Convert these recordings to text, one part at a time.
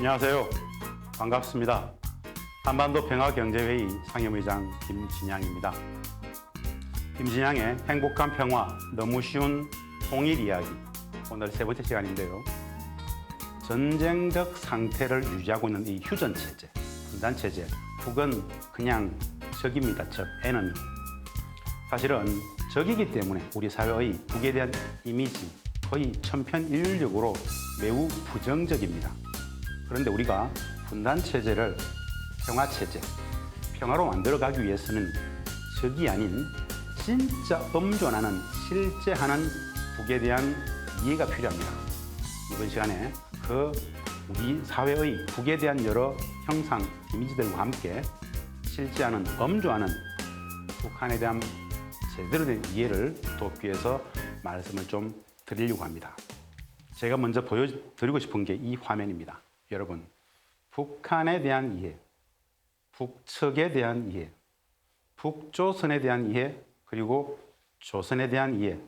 안녕하세요. 반갑습니다. 한반도 평화경제회의 상임의장 김진양입니다. 김진양의 행복한 평화, 너무 쉬운 통일 이야기. 오늘 세 번째 시간인데요. 전쟁적 상태를 유지하고 있는 이 휴전체제, 분단체제, 북은 그냥 적입니다. 적, 에너미. 사실은 적이기 때문에 우리 사회의 북에 대한 이미지 거의 천편일률적으로 매우 부정적입니다. 그런데 우리가 분단체제를 평화체제, 평화로 만들어가기 위해서는 적이 아닌 진짜 엄존하는, 실제하는 북에 대한 이해가 필요합니다. 이번 시간에 우리 사회의 북에 대한 여러 형상, 이미지들과 함께 실제하는, 엄조하는 북한에 대한 제대로 된 이해를 돕기 위해서 말씀을 좀 드리려고 합니다. 제가 먼저 보여드리고 싶은 게 이 화면입니다. 여러분, 북한에 대한 이해, 북측에 대한 이해, 북조선에 대한 이해, 그리고 조선에 대한 이해.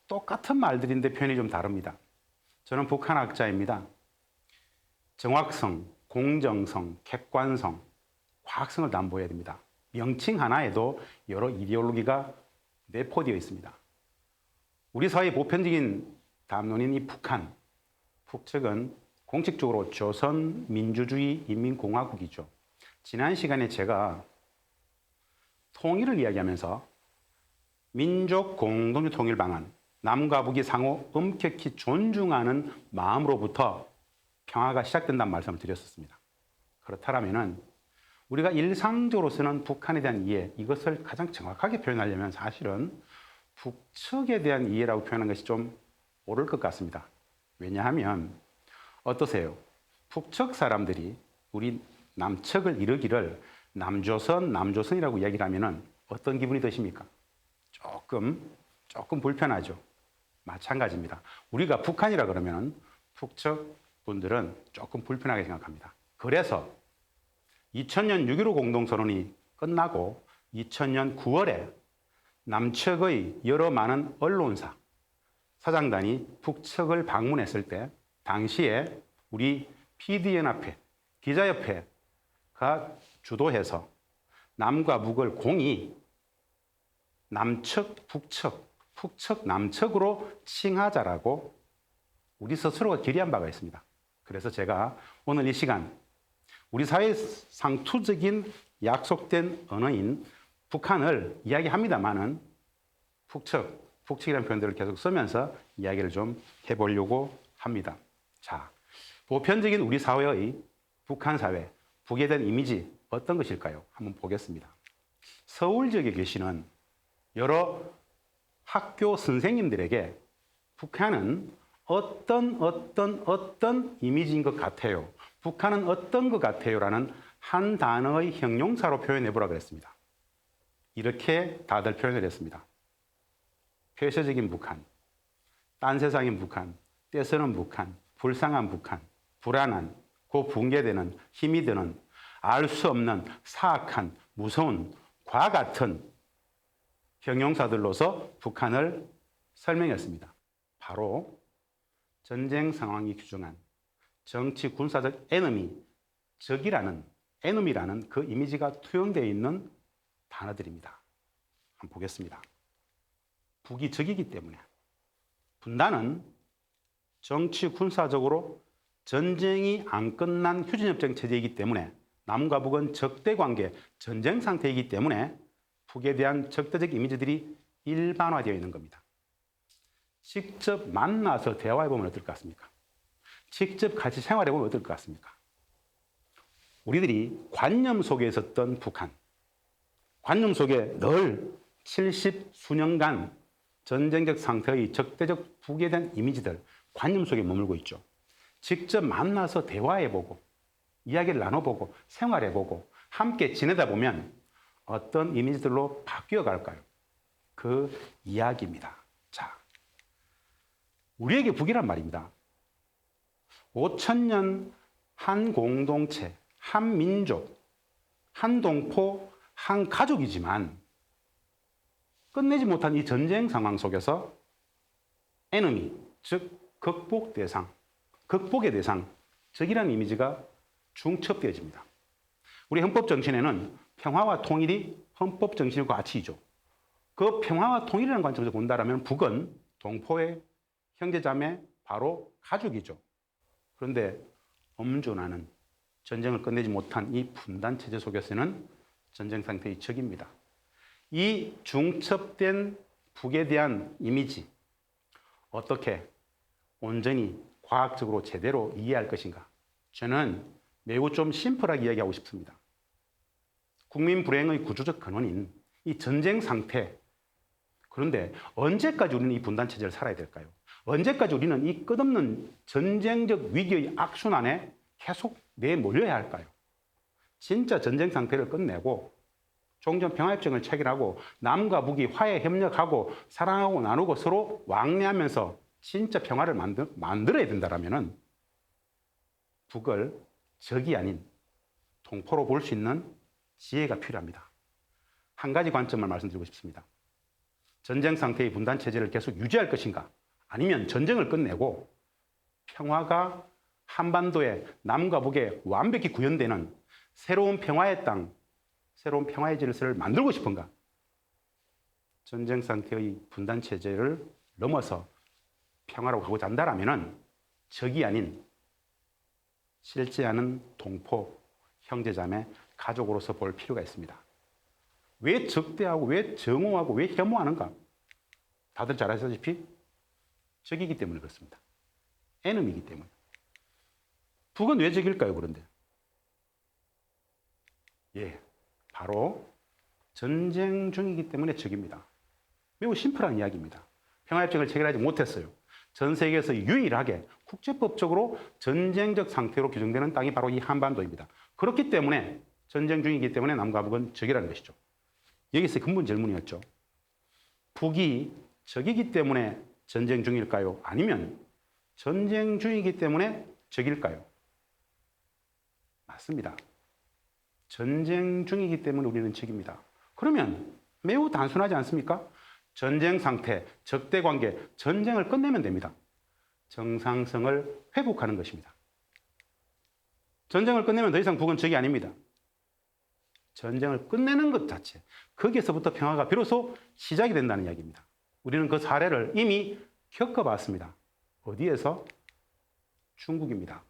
똑같은 말들인데 표현이 좀 다릅니다. 저는 북한학자입니다. 정확성, 공정성, 객관성, 과학성을 담보해야 됩니다. 명칭 하나에도 여러 이데올로기가 내포되어 있습니다. 우리 사회의 보편적인 담론인 이 북한, 북측은 공식적으로 조선민주주의 인민공화국이죠. 지난 시간에 제가 통일을 이야기하면서 민족 공동체 통일 방안, 남과 북이 상호 엄격히 존중하는 마음으로부터 평화가 시작된다는 말씀을 드렸었습니다. 그렇다면 우리가 일상적으로 쓰는 북한에 대한 이해, 이것을 가장 정확하게 표현하려면 사실은 북측에 대한 이해라고 표현하는 것이 좀 옳을 것 같습니다. 왜냐하면 어떠세요? 북측 사람들이 우리 남측을 이르기를 남조선이라고 이야기를 하면 어떤 기분이 드십니까? 조금 불편하죠. 마찬가지입니다. 우리가 북한이라 그러면 북측 분들은 조금 불편하게 생각합니다. 그래서 2000년 6.15 공동선언이 끝나고 2000년 9월에 남측의 여러 많은 언론사, 사장단이 북측을 방문했을 때 당시에 우리 PD연합회, 기자협회가 주도해서 남과 북을 공히 남측, 북측, 남측으로 칭하자라고 우리 스스로가 결의한 바가 있습니다. 그래서 제가 오늘 이 시간 우리 사회의 상투적인 약속된 언어인 북한을 이야기합니다만은 북측이라는 표현들을 계속 쓰면서 이야기를 좀 해보려고 합니다. 자, 보편적인 우리 사회의 북한 사회, 북에 대한 이미지 어떤 것일까요? 한번 보겠습니다. 서울 지역에 계시는 여러 학교 선생님들에게 북한은 어떤 이미지인 것 같아요. 북한은 어떤 것 같아요? 라는 한 단어의 형용사로 표현해 보라 그랬습니다. 이렇게 다들 표현을 했습니다. 폐쇄적인 북한, 딴 세상인 북한, 떼쓰는 북한, 불쌍한 북한, 불안한, 곧 붕괴되는, 힘이 드는, 알 수 없는, 사악한, 무서운, 과 같은 형용사들로서 북한을 설명했습니다. 바로 전쟁 상황이 규정한 정치 군사적 에너미, 에너미라는 그 이미지가 투영되어 있는 단어들입니다. 한번 보겠습니다. 북이 적이기 때문에 분단은 정치 군사적으로 전쟁이 안 끝난 휴전협정 체제이기 때문에 남과 북은 적대 관계, 전쟁 상태이기 때문에 북에 대한 적대적 이미지들이 일반화되어 있는 겁니다. 직접 만나서 대화해보면 어떨 것 같습니까? 직접 같이 생활해보면 어떨 것 같습니까? 우리들이 관념 속에 있었던 북한, 관념 속에 늘 70수년간 전쟁적 상태의 적대적 북에 대한 이미지들, 관념 속에 머물고 있죠. 직접 만나서 대화해보고, 이야기를 나눠보고, 생활해보고, 함께 지내다 보면 어떤 이미지들로 바뀌어 갈까요? 그 이야기입니다. 자, 우리에게 북이란 말입니다. 5000년 한 공동체, 한 민족, 한 동포, 한 가족이지만 끝내지 못한 이 전쟁 상황 속에서 에너미, 즉 극복의 대상, 적이라는 이미지가 중첩되어집니다. 우리 헌법 정신에는 평화와 통일이 헌법 정신의 가치이죠. 그 평화와 통일이라는 관점에서 본다면 북은 동포의 형제자매 바로 가족이죠. 그런데 엄존하는 전쟁을 끝내지 못한 이 분단 체제 속에서는 전쟁 상태의 적입니다. 이 중첩된 북에 대한 이미지 어떻게 온전히 과학적으로 제대로 이해할 것인가? 저는 매우 좀 심플하게 이야기하고 싶습니다. 국민 불행의 구조적 근원인 이 전쟁 상태, 그런데 언제까지 우리는 이 분단 체제를 살아야 될까요? 언제까지 우리는 이 끝없는 전쟁적 위기의 악순환에 계속 내몰려야 할까요? 진짜 전쟁 상태를 끝내고 종전 평화협정을 체결하고 남과 북이 화해 협력하고 사랑하고 나누고 서로 왕래하면서 진짜 평화를 만들어야 된다면 북을 적이 아닌 동포로 볼 수 있는 지혜가 필요합니다. 한 가지 관점을 말씀드리고 싶습니다. 전쟁 상태의 분단 체제를 계속 유지할 것인가? 아니면 전쟁을 끝내고 평화가 한반도에 남과 북에 완벽히 구현되는 새로운 평화의 땅, 새로운 평화의 질서를 만들고 싶은가? 전쟁 상태의 분단 체제를 넘어서 평화로 가고자 한다면 적이 아닌 실제 않은 동포, 형제자매, 가족으로서 볼 필요가 있습니다. 왜 적대하고 왜 정오하고 왜 혐오하는가? 다들 잘 아시다시피 적이기 때문에 그렇습니다. 에너미이기 때문에. 북은 왜 적일까요, 그런데? 예, 바로 전쟁 중이기 때문에 적입니다. 매우 심플한 이야기입니다. 평화협정을 체결하지 못했어요. 전 세계에서 유일하게 국제법적으로 전쟁적 상태로 규정되는 땅이 바로 이 한반도입니다. 그렇기 때문에 전쟁 중이기 때문에 남과 북은 적이라는 것이죠. 여기서 근본 질문이었죠. 북이 적이기 때문에 전쟁 중일까요? 아니면 전쟁 중이기 때문에 적일까요? 맞습니다. 전쟁 중이기 때문에 우리는 적입니다. 그러면 매우 단순하지 않습니까? 전쟁 상태, 적대 관계, 전쟁을 끝내면 됩니다. 정상성을 회복하는 것입니다. 전쟁을 끝내면 더 이상 북은 적이 아닙니다. 전쟁을 끝내는 것 자체, 거기에서부터 평화가 비로소 시작이 된다는 이야기입니다. 우리는 그 사례를 이미 겪어봤습니다. 어디에서? 중국입니다.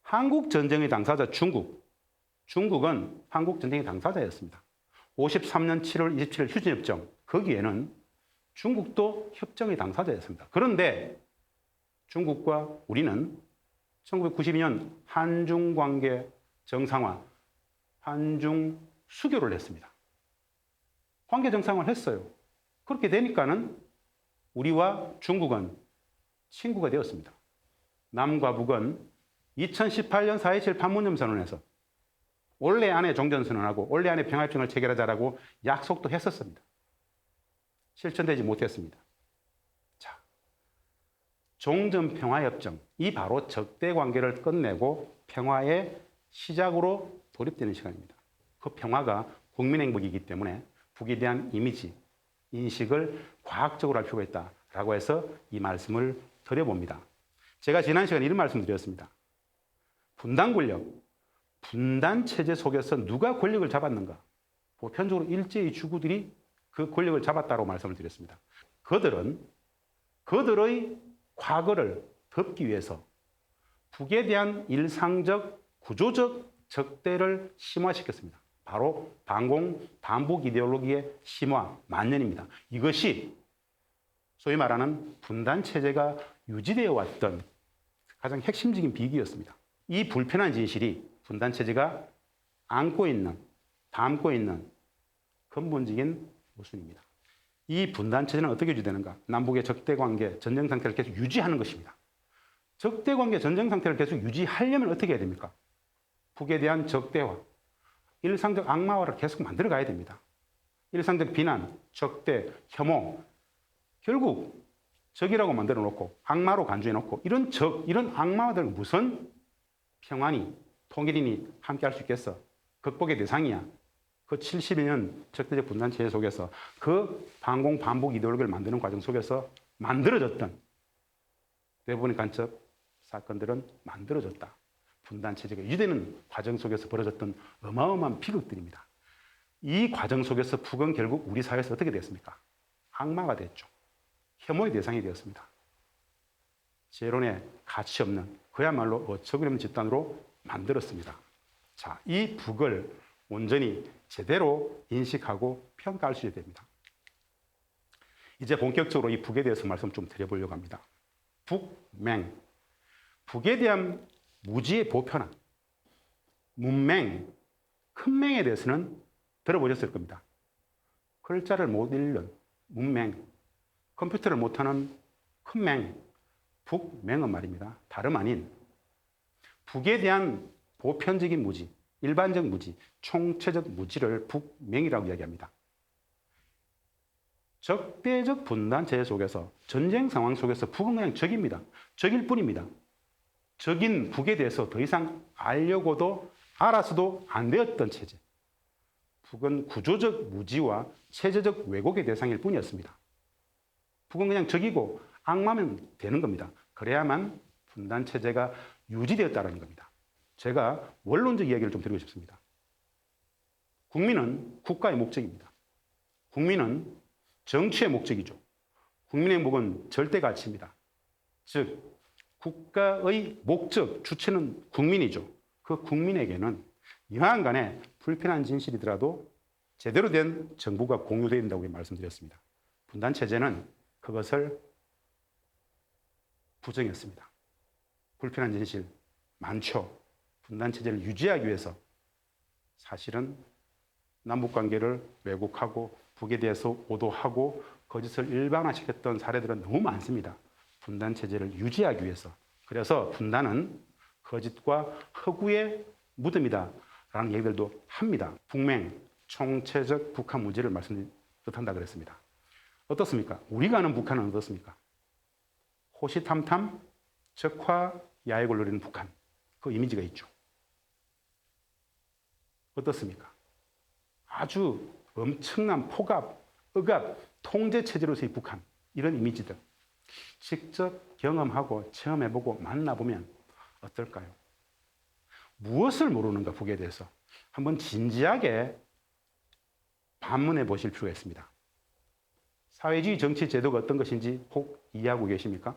한국 전쟁의 당사자 중국은 한국 전쟁의 당사자였습니다. 53년 7월 27일 휴전협정, 거기에는 중국도 협정의 당사자였습니다. 그런데 중국과 우리는 1992년 한중 관계 정상화, 한중 수교를 했습니다. 관계 정상화를 했어요. 그렇게 되니까는 우리와 중국은 친구가 되었습니다. 남과 북은 2018년 4.27 판문점 선언에서 올해 안에 종전선언하고 올해 안에 평화협정을 체결하자라고 약속도 했었습니다. 실천되지 못했습니다. 자, 종전평화협정, 이 바로 적대 관계를 끝내고 평화의 시작으로 돌입되는 시간입니다. 그 평화가 국민 행복이기 때문에 북에 대한 이미지, 인식을 과학적으로 할 필요가 있다라고 해서 이 말씀을 드려봅니다. 제가 지난 시간에 이런 말씀 드렸습니다. 분단 권력, 분단 체제 속에서 누가 권력을 잡았는가? 보편적으로 일제의 주구들이 그 권력을 잡았다고 말씀을 드렸습니다. 그들의 과거를 덮기 위해서 북에 대한 일상적, 구조적 적대를 심화시켰습니다. 바로 반공, 반복 이데올로기의 심화, 만연입니다. 이것이 소위 말하는 분단 체제가 유지되어 왔던 가장 핵심적인 비기였습니다. 이 불편한 진실이 분단 체제가 담고 있는 근본적인 모순입니다. 이 분단 체제는 어떻게 유지되는가? 남북의 적대 관계, 전쟁 상태를 계속 유지하는 것입니다. 적대 관계, 전쟁 상태를 계속 유지하려면 어떻게 해야 됩니까? 북에 대한 적대화, 일상적 악마화를 계속 만들어 가야 됩니다. 일상적 비난, 적대, 혐오, 결국 적이라고 만들어 놓고 악마로 간주해 놓고 이런 악마들 무슨 평안이, 통일이니 함께 할 수 있겠어? 극복의 대상이야. 그 70년 적대적 분단 체제 속에서 그 반공, 반복 이데올로기를 만드는 과정 속에서 만들어졌던 대부분의 간첩 사건들은 만들어졌다. 분단 체제가 유지되는 과정 속에서 벌어졌던 어마어마한 비극들입니다. 이 과정 속에서 북은 결국 우리 사회에서 어떻게 됐습니까? 악마가 됐죠. 혐오의 대상이 되었습니다. 재론에 가치 없는 그야말로 어처구니 없는 집단으로 만들었습니다. 자, 이 북을 온전히 제대로 인식하고 평가할 수 있어야 됩니다. 이제 본격적으로 이 북에 대해서 말씀 좀 드려보려고 합니다. 북맹. 북에 대한 무지의 보편화. 문맹. 큰 맹에 대해서는 들어보셨을 겁니다. 글자를 못 읽는 문맹. 컴퓨터를 못하는 큰 맹. 북맹은 말입니다. 다름 아닌 북에 대한 보편적인 무지, 일반적 무지, 총체적 무지를 북맹이라고 이야기합니다. 적대적 분단 체제 속에서 전쟁 상황 속에서 북은 그냥 적입니다. 적일 뿐입니다. 적인 북에 대해서 더 이상 알려고도 알아서도 안 되었던 체제. 북은 구조적 무지와 체제적 왜곡의 대상일 뿐이었습니다. 북은 그냥 적이고 악마면 되는 겁니다. 그래야만 분단 체제가 유지되었다는 겁니다. 제가 원론적 이야기를 좀 드리고 싶습니다. 국민은 국가의 목적입니다. 국민은 정치의 목적이죠. 국민의 목은 절대 가치입니다. 즉, 국가의 목적, 주체는 국민이죠. 그 국민에게는 여하간에 불편한 진실이더라도 제대로 된 정보가 공유되어야 된다고 말씀드렸습니다. 분단 체제는 그것을 부정했습니다. 불편한 진실 많죠. 분단 체제를 유지하기 위해서 사실은 남북관계를 왜곡하고 북에 대해서 오도하고 거짓을 일반화시켰던 사례들은 너무 많습니다. 분단 체제를 유지하기 위해서. 그래서 분단은 거짓과 허구의 무덤이다 라는 얘기들도 합니다. 북맹, 총체적 북한 무지를 뜻한다 그랬습니다. 어떻습니까? 우리가 아는 북한은 어떻습니까? 호시탐탐, 적화, 야욕을 누리는 북한. 그 이미지가 있죠. 어떻습니까? 아주 엄청난 폭압, 억압, 통제 체제로서의 북한. 이런 이미지들. 직접 경험하고 체험해보고 만나보면 어떨까요? 무엇을 모르는가 북에 대해서 한번 진지하게 반문해 보실 필요가 있습니다. 사회주의 정치 제도가 어떤 것인지 혹 이해하고 계십니까?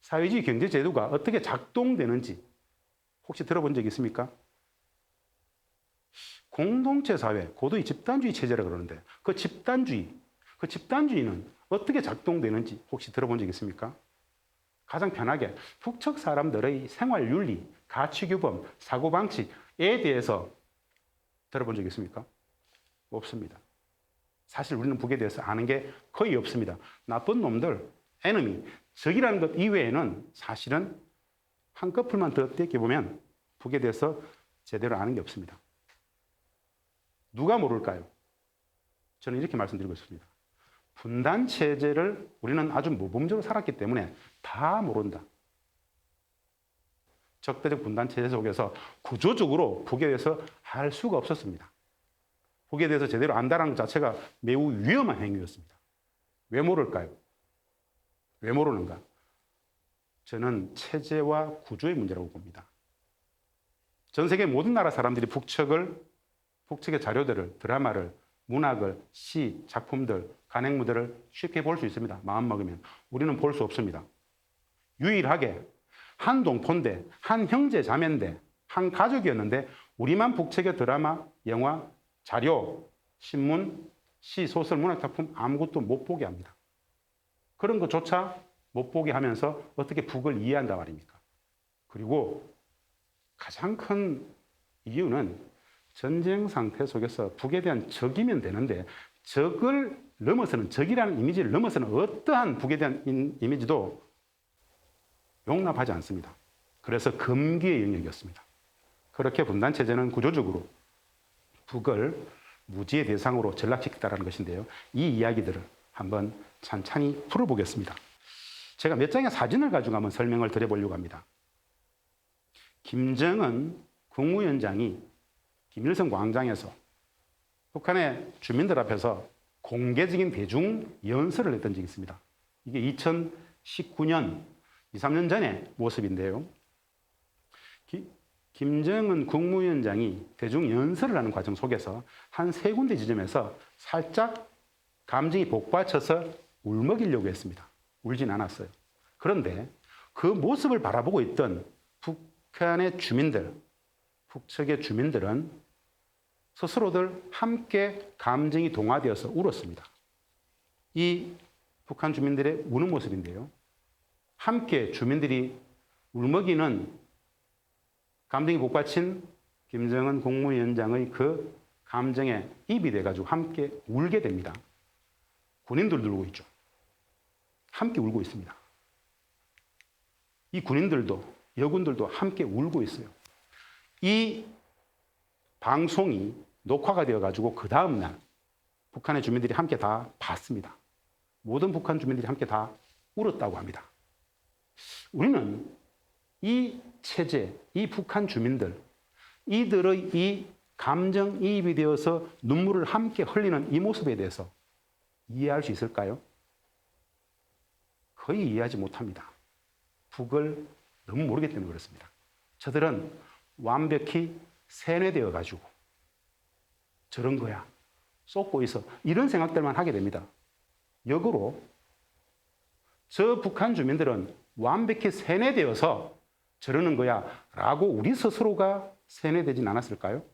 사회주의 경제 제도가 어떻게 작동되는지 혹시 들어본 적 있습니까? 공동체 사회, 고도의 집단주의 체제라고 그러는데 그 집단주의는 어떻게 작동되는지 혹시 들어본 적 있습니까? 가장 편하게 북측 사람들의 생활 윤리, 가치 규범, 사고방식에 대해서 들어본 적 있습니까? 없습니다. 사실 우리는 북에 대해서 아는 게 거의 없습니다. 나쁜 놈들, enemy, 적이라는 것 이외에는 사실은 한꺼풀만 더 떼껴보면 북에 대해서 제대로 아는 게 없습니다. 누가 모를까요? 저는 이렇게 말씀드리고 싶습니다. 분단 체제를 우리는 아주 모범적으로 살았기 때문에 다 모른다. 적대적 분단 체제 속에서 구조적으로 북에 대해서 알 수가 없었습니다. 북에 대해서 제대로 안다는 것 자체가 매우 위험한 행위였습니다. 왜 모를까요? 왜 모르는가? 저는 체제와 구조의 문제라고 봅니다. 전 세계 모든 나라 사람들이 북측의 자료들을, 드라마를, 문학을, 시, 작품들, 간행무들을 쉽게 볼 수 있습니다. 마음먹으면. 우리는 볼 수 없습니다. 유일하게 한 동포인데, 한 형제 자매인데, 한 가족이었는데 우리만 북측의 드라마, 영화, 자료, 신문, 시, 소설, 문학작품 아무것도 못 보게 합니다. 그런 것조차 못 보게 하면서 어떻게 북을 이해한단 말입니까? 그리고 가장 큰 이유는 전쟁 상태 속에서 북에 대한 적이면 되는데 적을 넘어서는, 적이라는 이미지를 넘어서는 어떠한 북에 대한 이미지도 용납하지 않습니다. 그래서 금기의 영역이었습니다. 그렇게 분단체제는 구조적으로 북을 무지의 대상으로 전락시켰다는 것인데요. 이 이야기들을 한번 찬찬히 풀어보겠습니다. 제가 몇 장의 사진을 가지고 한번 설명을 드려보려고 합니다. 김정은 국무위원장이 김일성 광장에서 북한의 주민들 앞에서 공개적인 대중 연설을 했던 적이 있습니다. 이게 2019년 2, 3년 전의 모습인데요. 김정은 국무위원장이 대중연설을 하는 과정 속에서 한 3군데 지점에서 살짝 감정이 복받쳐서 울먹이려고 했습니다. 울진 않았어요. 그런데 그 모습을 바라보고 있던 북한의 주민들, 북측의 주민들은 스스로들 함께 감정이 동화되어서 울었습니다. 이 북한 주민들의 우는 모습인데요. 함께 주민들이 울먹이는 감정이 복받친 김정은 국무위원장의 그 감정에 입이 돼가지고 함께 울게 됩니다. 군인들도 울고 있죠. 함께 울고 있습니다. 이 군인들도, 여군들도 함께 울고 있어요. 이 방송이 녹화가 되어가지고 그 다음날 북한의 주민들이 함께 다 봤습니다. 모든 북한 주민들이 함께 다 울었다고 합니다. 우리는 이 체제, 이 북한 주민들, 이들의 이 감정이입이 되어서 눈물을 함께 흘리는 이 모습에 대해서 이해할 수 있을까요? 거의 이해하지 못합니다. 북을 너무 모르기 때문에 그렇습니다. 저들은 완벽히 세뇌되어 가지고 저런 거야, 쏟고 있어, 이런 생각들만 하게 됩니다. 역으로 저 북한 주민들은 완벽히 세뇌되어서 저러는 거야 라고 우리 스스로가 세뇌되진 않았을까요?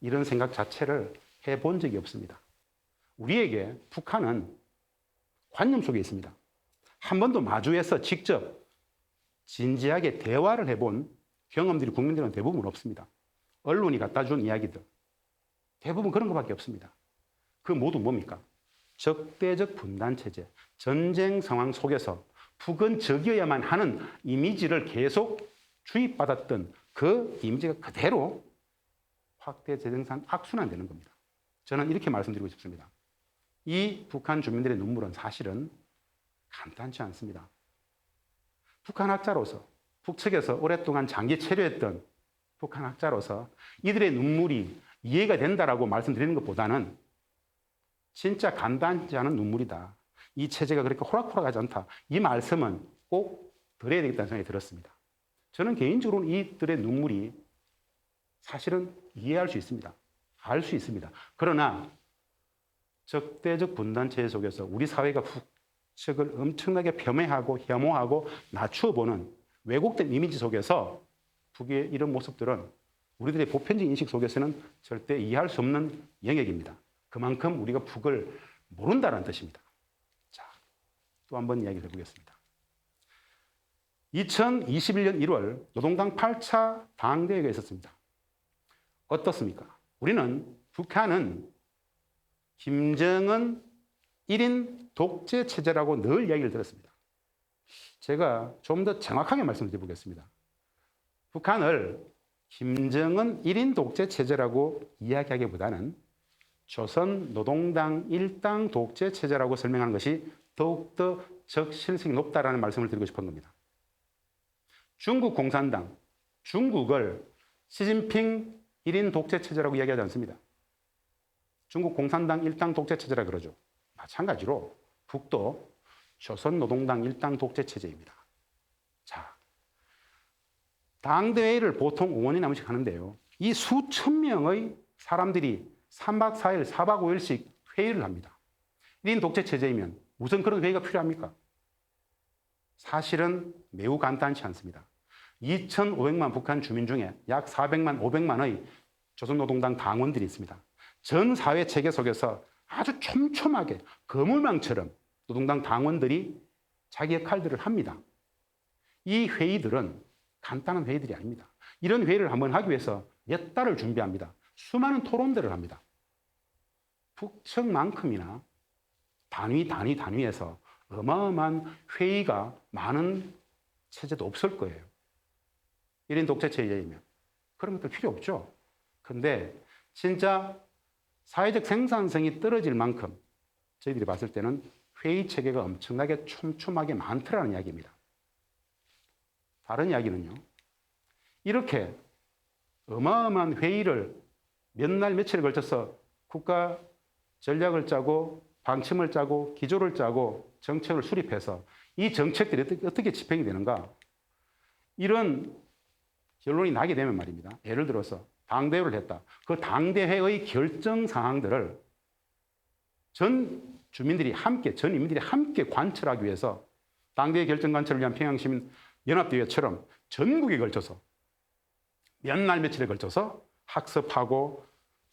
이런 생각 자체를 해본 적이 없습니다. 우리에게 북한은 관념 속에 있습니다. 한 번도 마주해서 직접 진지하게 대화를 해본 경험들이 국민들은 대부분 없습니다. 언론이 갖다 준 이야기들 대부분 그런 것밖에 없습니다. 그 모두 뭡니까? 적대적 분단체제, 전쟁 상황 속에서 북은 적이어야만 하는 이미지를 계속 주입받았던 그 이미지가 그대로 확대 재생산 악순환되는 겁니다. 저는 이렇게 말씀드리고 싶습니다. 이 북한 주민들의 눈물은 사실은 간단치 않습니다. 북한 학자로서, 북측에서 오랫동안 장기 체류했던 북한 학자로서 이들의 눈물이 이해가 된다라고 말씀드리는 것보다는 진짜 간단치 않은 눈물이다. 이 체제가 그렇게 호락호락하지 않다. 이 말씀은 꼭 드려야 되겠다는 생각이 들었습니다. 저는 개인적으로는 이들의 눈물이 사실은 이해할 수 있습니다. 알 수 있습니다. 그러나 적대적 분단체제 속에서 우리 사회가 북측을 엄청나게 폄훼하고 혐오하고 낮추어보는 왜곡된 이미지 속에서 북의 이런 모습들은 우리들의 보편적 인식 속에서는 절대 이해할 수 없는 영역입니다. 그만큼 우리가 북을 모른다는 뜻입니다. 자, 또 한 번 이야기를 해보겠습니다. 2021년 1월 노동당 8차 당대회가 있었습니다. 어떻습니까? 우리는 북한은 김정은 1인 독재 체제라고 늘 이야기를 들었습니다. 제가 좀 더 정확하게 말씀드려보겠습니다. 북한을 김정은 1인 독재 체제라고 이야기하기보다는 조선 노동당 일당 독재 체제라고 설명하는 것이 더욱더 적실성이 높다라는 말씀을 드리고 싶은 겁니다. 중국 공산당, 중국을 시진핑 1인 독재 체제라고 이야기하지 않습니다. 중국 공산당 일당 독재 체제라 그러죠. 마찬가지로 북도 조선 노동당 일당 독재 체제입니다. 자, 당대회를 보통 5년에 한 번씩 하는데요. 이 수천 명의 사람들이 3박 4일, 4박 5일씩 회의를 합니다. 1인 독재 체제이면 무슨 그런 회의가 필요합니까? 사실은 매우 간단치 않습니다. 2,500만 북한 주민 중에 약 400만, 500만의 조선노동당 당원들이 있습니다. 전 사회 체계 속에서 아주 촘촘하게 거물망처럼 노동당 당원들이 자기 역할들을 합니다. 이 회의들은 간단한 회의들이 아닙니다. 이런 회의를 한번 하기 위해서 몇 달을 준비합니다. 수많은 토론들을 합니다. 북측만큼이나 단위에서 어마어마한 회의가 많은 체제도 없을 거예요. 1인 독재 체제이면. 그런 것들 필요 없죠. 근데 진짜 사회적 생산성이 떨어질 만큼 저희들이 봤을 때는 회의 체계가 엄청나게 촘촘하게 많더라는 이야기입니다. 다른 이야기는요. 이렇게 어마어마한 회의를 몇 날 며칠에 걸쳐서 국가 전략을 짜고 방침을 짜고 기조를 짜고 정책을 수립해서 이 정책들이 어떻게 집행이 되는가? 이런 결론이 나게 되면 말입니다. 예를 들어서 당대회를 했다. 그 당대회의 결정 사항들을 전 주민들이 함께, 전 인민들이 함께 관철하기 위해서 당대회 결정 관철을 위한 평양시민연합대회처럼 전국에 걸쳐서 몇 날 며칠에 걸쳐서 학습하고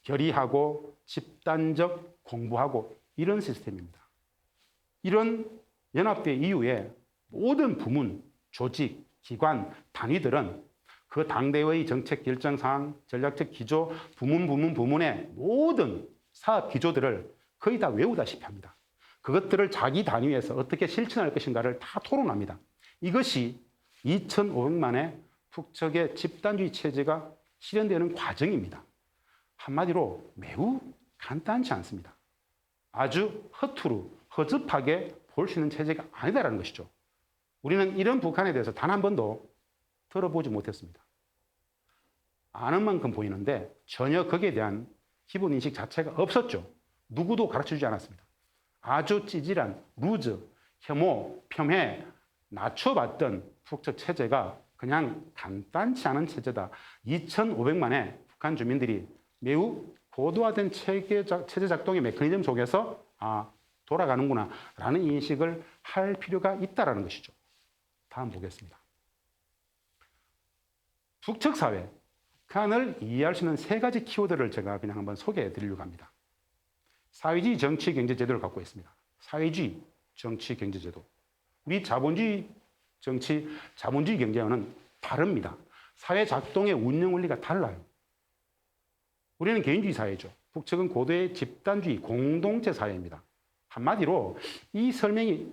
결의하고 집단적 공부하고 이런 시스템입니다. 이런 연합대회 이후에 모든 부문, 조직, 기관, 단위들은 그 당대회의 정책 결정 사항, 전략적 기조, 부문의 모든 사업 기조들을 거의 다 외우다시피 합니다. 그것들을 자기 단위에서 어떻게 실천할 것인가를 다 토론합니다. 이것이 2,500만의 북측의 집단주의 체제가 실현되는 과정입니다. 한마디로 매우 간단치 않습니다. 아주 허투루, 허접하게 볼 수 있는 체제가 아니다라는 것이죠. 우리는 이런 북한에 대해서 단 한 번도 들어보지 못했습니다. 아는 만큼 보이는데 전혀 거기에 대한 기본 인식 자체가 없었죠. 누구도 가르쳐주지 않았습니다. 아주 찌질한 루즈, 혐오, 폄훼, 낮춰봤던 북측 체제가 그냥 간단치 않은 체제다. 2,500만의 북한 주민들이 매우 고도화된 체제 작동의 메커니즘 속에서 돌아가는구나 라는 인식을 할 필요가 있다는 것이죠. 다음 보겠습니다. 북측 사회, 북한을 이해할 수 있는 세 가지 키워드를 제가 그냥 한번 소개해 드리려고 합니다. 사회주의 정치 경제 제도를 갖고 있습니다. 사회주의 정치 경제 제도. 우리 자본주의 정치, 자본주의 경제와는 다릅니다. 사회 작동의 운영 원리가 달라요. 우리는 개인주의 사회죠. 북측은 고도의 집단주의 공동체 사회입니다. 한마디로 이 설명이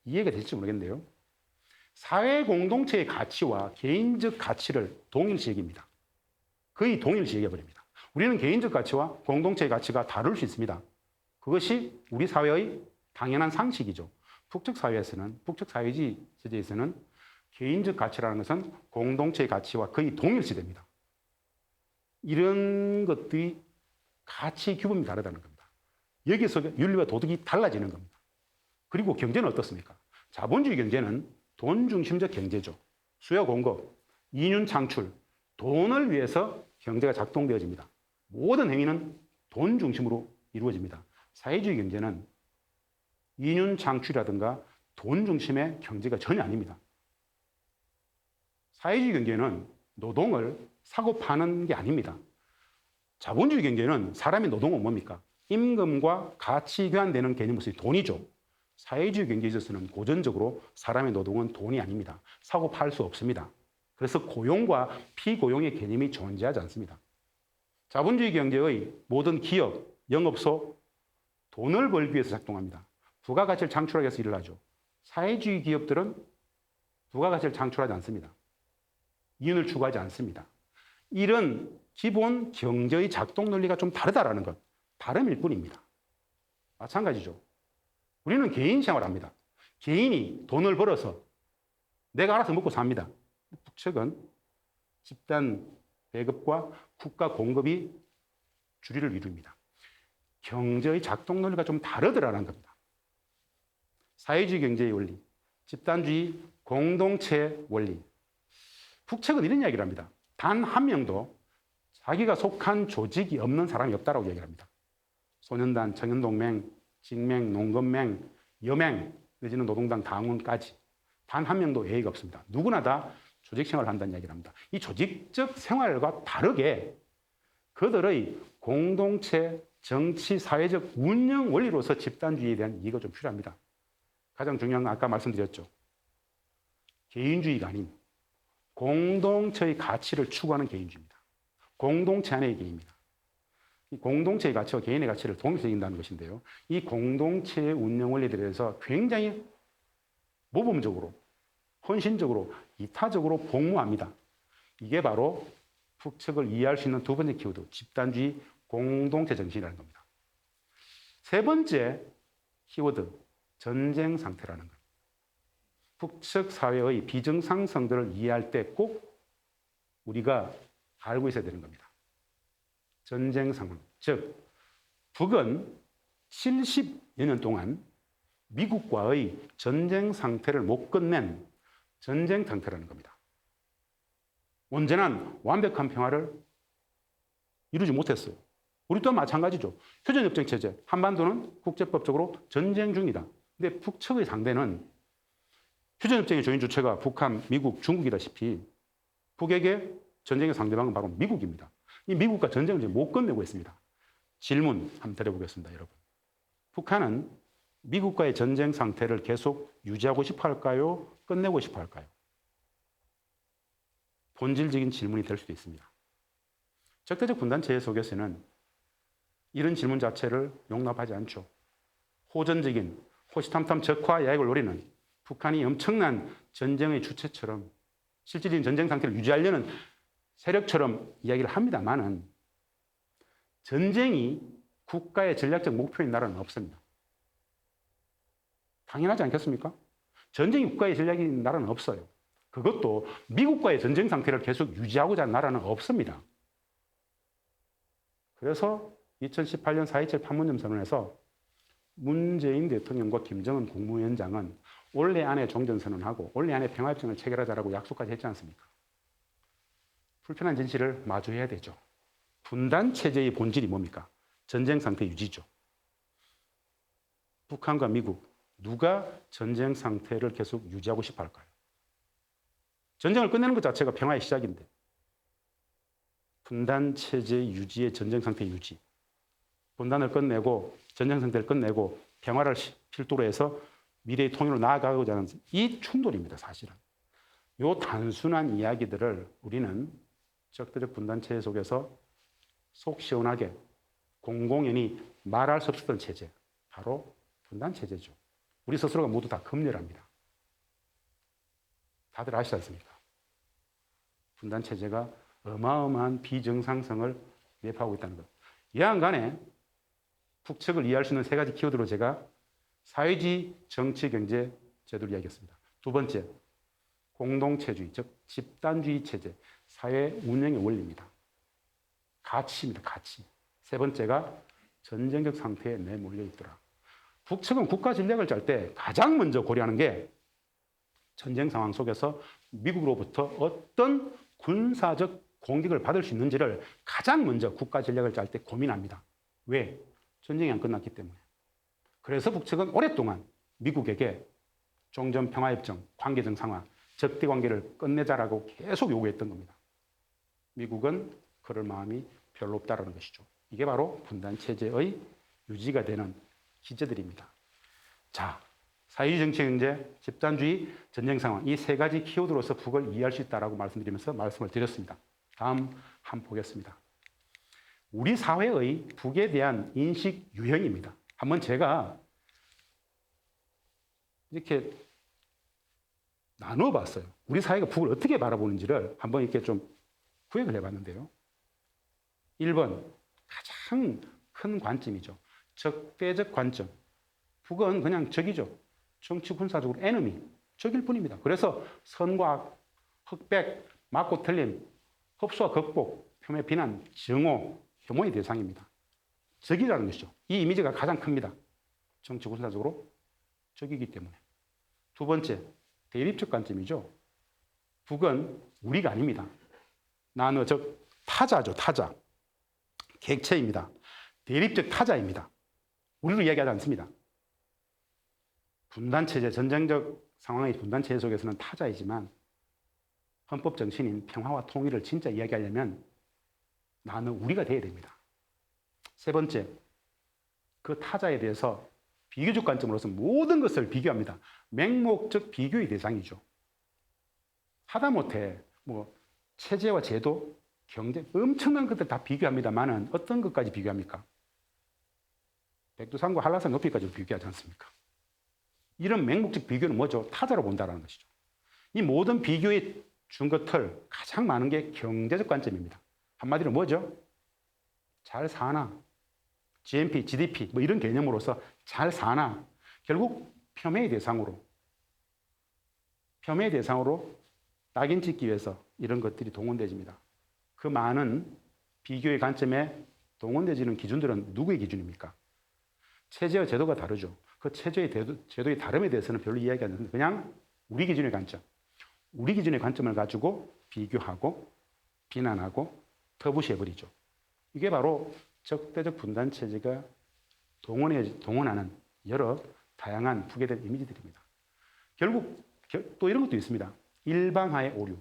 이해가 될지 모르겠는데요. 사회 공동체의 가치와 개인적 가치를 동일시 여깁니다. 거의 동일시 여겨버립니다. 우리는 개인적 가치와 공동체의 가치가 다를 수 있습니다. 그것이 우리 사회의 당연한 상식이죠. 북측 사회에서는, 북측 사회주의 체제에서는 개인적 가치라는 것은 공동체의 가치와 거의 동일시됩니다. 이런 것들이 가치 규범이 다르다는 겁니다. 여기서 윤리와 도덕이 달라지는 겁니다. 그리고 경제는 어떻습니까? 자본주의 경제는 돈 중심적 경제죠. 수요 공급, 이윤 창출, 돈을 위해서 경제가 작동되어집니다. 모든 행위는 돈 중심으로 이루어집니다. 사회주의 경제는 이윤 창출이라든가 돈 중심의 경제가 전혀 아닙니다. 사회주의 경제는 노동을 사고 파는 게 아닙니다. 자본주의 경제는 사람의 노동은 뭡니까? 임금과 가치 교환되는 개념으로서의 돈이죠. 사회주의 경제에 있어서는 고전적으로 사람의 노동은 돈이 아닙니다. 사고 팔 수 없습니다. 그래서 고용과 피고용의 개념이 존재하지 않습니다. 자본주의 경제의 모든 기업, 영업소, 돈을 벌기 위해서 작동합니다. 부가가치를 창출하기 위해서 일을 하죠. 사회주의 기업들은 부가가치를 창출하지 않습니다. 이윤을 추구하지 않습니다. 이런 기본 경제의 작동 논리가 좀 다르다라는 것, 다름일 뿐입니다. 마찬가지죠. 우리는 개인 생활합니다. 개인이 돈을 벌어서 내가 알아서 먹고 삽니다. 북측은 집단 배급과 국가 공급이 주류를 이룹니다. 경제의 작동 논리가 좀 다르더라는 겁니다. 사회주의 경제의 원리, 집단주의 공동체 원리. 북측은 이런 이야기를 합니다. 단 한 명도 자기가 속한 조직이 없는 사람이 없다라고 얘기를 합니다. 소년단, 청년동맹, 직맹, 농건맹, 여맹, 내지는 노동당 당원까지 단 한 명도 예의가 없습니다. 누구나 다 조직 생활을 한다는 이야기를 합니다. 이 조직적 생활과 다르게 그들의 공동체, 정치, 사회적 운영 원리로서 집단주의에 대한 이해가 좀 필요합니다. 가장 중요한 건 아까 말씀드렸죠. 개인주의가 아닌 공동체의 가치를 추구하는 개인주의입니다. 공동체 안의 개인입니다. 이 공동체의 가치와 개인의 가치를 동일시 여긴다는 것인데요. 이 공동체의 운영 원리에 대해서 굉장히 모범적으로, 헌신적으로, 이타적으로 복무합니다. 이게 바로 북측을 이해할 수 있는 두 번째 키워드, 집단주의 공동체 정신이라는 겁니다. 세 번째 키워드, 전쟁 상태라는 것. 북측 사회의 비정상성들을 이해할 때 꼭 우리가 알고 있어야 되는 겁니다. 전쟁 상황, 즉 북은 70여 년 동안 미국과의 전쟁 상태를 못 끝낸 전쟁 상태라는 겁니다. 온전한 완벽한 평화를 이루지 못했어요. 우리 또한 마찬가지죠. 휴전협정 체제, 한반도는 국제법적으로 전쟁 중이다. 근데 북측의 상대는 휴전협정의 조인 주체가 북한, 미국, 중국이다시피 북에게 전쟁의 상대방은 바로 미국입니다. 이 미국과 전쟁을 지금 못 끝내고 있습니다. 질문 한번 드려보겠습니다, 여러분. 북한은 미국과의 전쟁 상태를 계속 유지하고 싶어 할까요? 끝내고 싶어 할까요? 본질적인 질문이 될 수도 있습니다. 적대적 분단 체제 속에서는 이런 질문 자체를 용납하지 않죠. 호전적인, 호시탐탐 적화 야익을 노리는 북한이 엄청난 전쟁의 주체처럼 실질적인 전쟁 상태를 유지하려는 세력처럼 이야기를 합니다만은 전쟁이 국가의 전략적 목표인 나라는 없습니다. 당연하지 않겠습니까? 전쟁이 국가의 전략인 나라는 없어요. 그것도 미국과의 전쟁 상태를 계속 유지하고자 하는 나라는 없습니다. 그래서 2018년 4.27 판문점 선언에서 문재인 대통령과 김정은 국무위원장은 올해 안에 종전선언하고 올해 안에 평화협정을 체결하자라고 약속까지 했지 않습니까? 불편한 진실을 마주해야 되죠. 분단 체제의 본질이 뭡니까? 전쟁 상태 유지죠. 북한과 미국 누가 전쟁 상태를 계속 유지하고 싶어 할까요? 전쟁을 끝내는 것 자체가 평화의 시작인데 분단 체제 유지의 전쟁 상태 유지, 분단을 끝내고 전쟁 상태를 끝내고 평화를 필두로 해서 미래의 통일로 나아가고자 하는 이 충돌입니다. 사실은. 이 단순한 이야기들을 우리는 적대적 분단 체제 속에서 속 시원하게 공공연히 말할 수 없었던 체제, 바로 분단 체제죠. 우리 스스로가 모두 다 검열합니다. 다들 아시지 않습니까? 분단 체제가 어마어마한 비정상성을 매입하고 있다는 것. 여하간에 북측을 이해할 수 있는 세 가지 키워드로 제가 사회주의, 정치, 경제 제도를 이야기했습니다. 두 번째, 공동체주의, 즉 집단주의 체제, 사회 운영의 원리입니다. 가치입니다. 가치. 세 번째가 전쟁적 상태에 내몰려 있더라. 북측은 국가 전략을 짤 때 가장 먼저 고려하는 게 전쟁 상황 속에서 미국으로부터 어떤 군사적 공격을 받을 수 있는지를 가장 먼저 국가 전략을 짤 때 고민합니다. 왜? 전쟁이 안 끝났기 때문에. 그래서 북측은 오랫동안 미국에게 종전평화협정, 관계 정상화, 적대 관계를 끝내자라고 계속 요구했던 겁니다. 미국은 그럴 마음이 별로 없다라는 것이죠. 이게 바로 분단 체제의 유지가 되는 기제들입니다. 자, 사회주의, 정치, 경제, 집단주의, 전쟁 상황 이 세 가지 키워드로서 북을 이해할 수 있다라고 말씀드리면서 말씀을 드렸습니다. 다음 한번 보겠습니다. 우리 사회의 북에 대한 인식 유형입니다. 한번 제가 이렇게 나누어 봤어요. 우리 사회가 북을 어떻게 바라보는지를 한번 이렇게 좀 구획을 해봤는데요. 1번, 가장 큰 관점이죠. 적대적 관점. 북은 그냥 적이죠. 정치 군사적으로 에너미, 적일 뿐입니다. 그래서 선과 악, 흑백, 맞고 틀림, 흡수와 극복, 표매 비난, 증오, 혐오의 대상입니다. 적이라는 것이죠. 이 이미지가 가장 큽니다. 정치 군사적으로 적이기 때문에. 두 번째, 대립적 관점이죠. 북은 우리가 아닙니다. 나는 즉 타자죠. 타자. 객체입니다. 대립적 타자입니다. 우리로 이야기하지 않습니다. 분단체제, 전쟁적 상황의 분단체제 속에서는 타자이지만 헌법 정신인 평화와 통일을 진짜 이야기하려면 나는 우리가 돼야 됩니다. 세 번째, 그 타자에 대해서 비교적 관점으로서 모든 것을 비교합니다. 맹목적 비교의 대상이죠. 하다못해 체제와 제도, 경제 엄청난 것들 다 비교합니다만은 어떤 것까지 비교합니까? 백두산과 한라산 높이까지 비교하지 않습니까? 이런 맹목적 비교는 뭐죠? 타자로 본다는 것이죠. 이 모든 비교의 준것을 가장 많은 게 경제적 관점입니다. 한마디로 뭐죠? 잘 사나? GNP, GDP 이런 개념으로서 잘 사나? 결국 폄훼의 대상으로 낙인 찍기 위해서 이런 것들이 동원되집니다. 그 많은 비교의 관점에 동원되지는 기준들은 누구의 기준입니까? 체제와 제도가 다르죠. 그 제도의 다름에 대해서는 별로 이야기가 안 되는데 그냥 우리 기준의 관점, 우리 기준의 관점을 가지고 비교하고 비난하고 터부시해버리죠. 이게 바로 적대적 분단 체제가 동원하는 여러 다양한 북에 대한 이미지들입니다. 결국 또 이런 것도 있습니다. 일반화의 오류.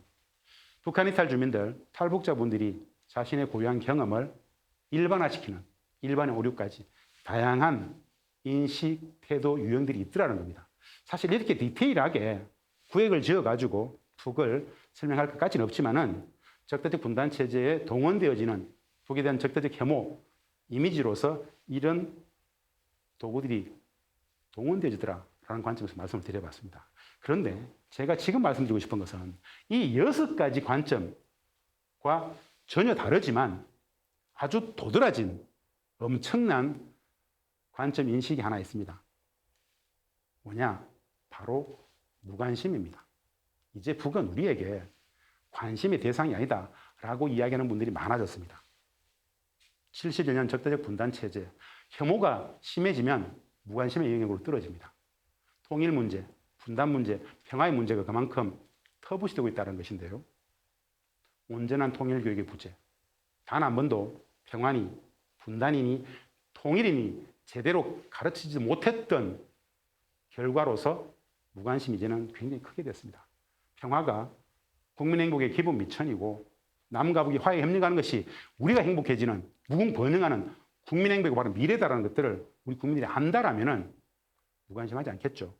북한 이탈 주민들, 탈북자분들이 자신의 고유한 경험을 일반화시키는 일반의 오류까지 다양한 인식, 태도, 유형들이 있더라는 겁니다. 사실 이렇게 디테일하게 구획을 지어가지고 북을 설명할 것까지는 없지만은 적대적 분단 체제에 동원되어지는 북에 대한 적대적 혐오, 이미지로서 이런 도구들이 동원되어지더라라는 관점에서 말씀을 드려봤습니다. 그런데 제가 지금 말씀드리고 싶은 것은 이 6가지 관점과 전혀 다르지만 아주 도드라진 엄청난 관점 인식이 하나 있습니다. 뭐냐? 바로 무관심입니다. 이제 북은 우리에게 관심의 대상이 아니다라고 이야기하는 분들이 많아졌습니다. 70여 년 적대적 분단 체제, 혐오가 심해지면 무관심의 영역으로 떨어집니다. 통일 문제, 분단 문제, 평화의 문제가 그만큼 터부시되고 있다는 것인데요. 온전한 통일 교육의 부재. 단 한 번도 평화니 분단이니 통일이니 제대로 가르치지 못했던 결과로서 무관심이 이제는 굉장히 크게 됐습니다. 평화가 국민 행복의 기본 미천이고 남과 북이 화해에 협력하는 것이 우리가 행복해지는 무궁번영하는 국민 행복이 바로 미래다라는 것들을 우리 국민들이 안다라면은 무관심하지 않겠죠.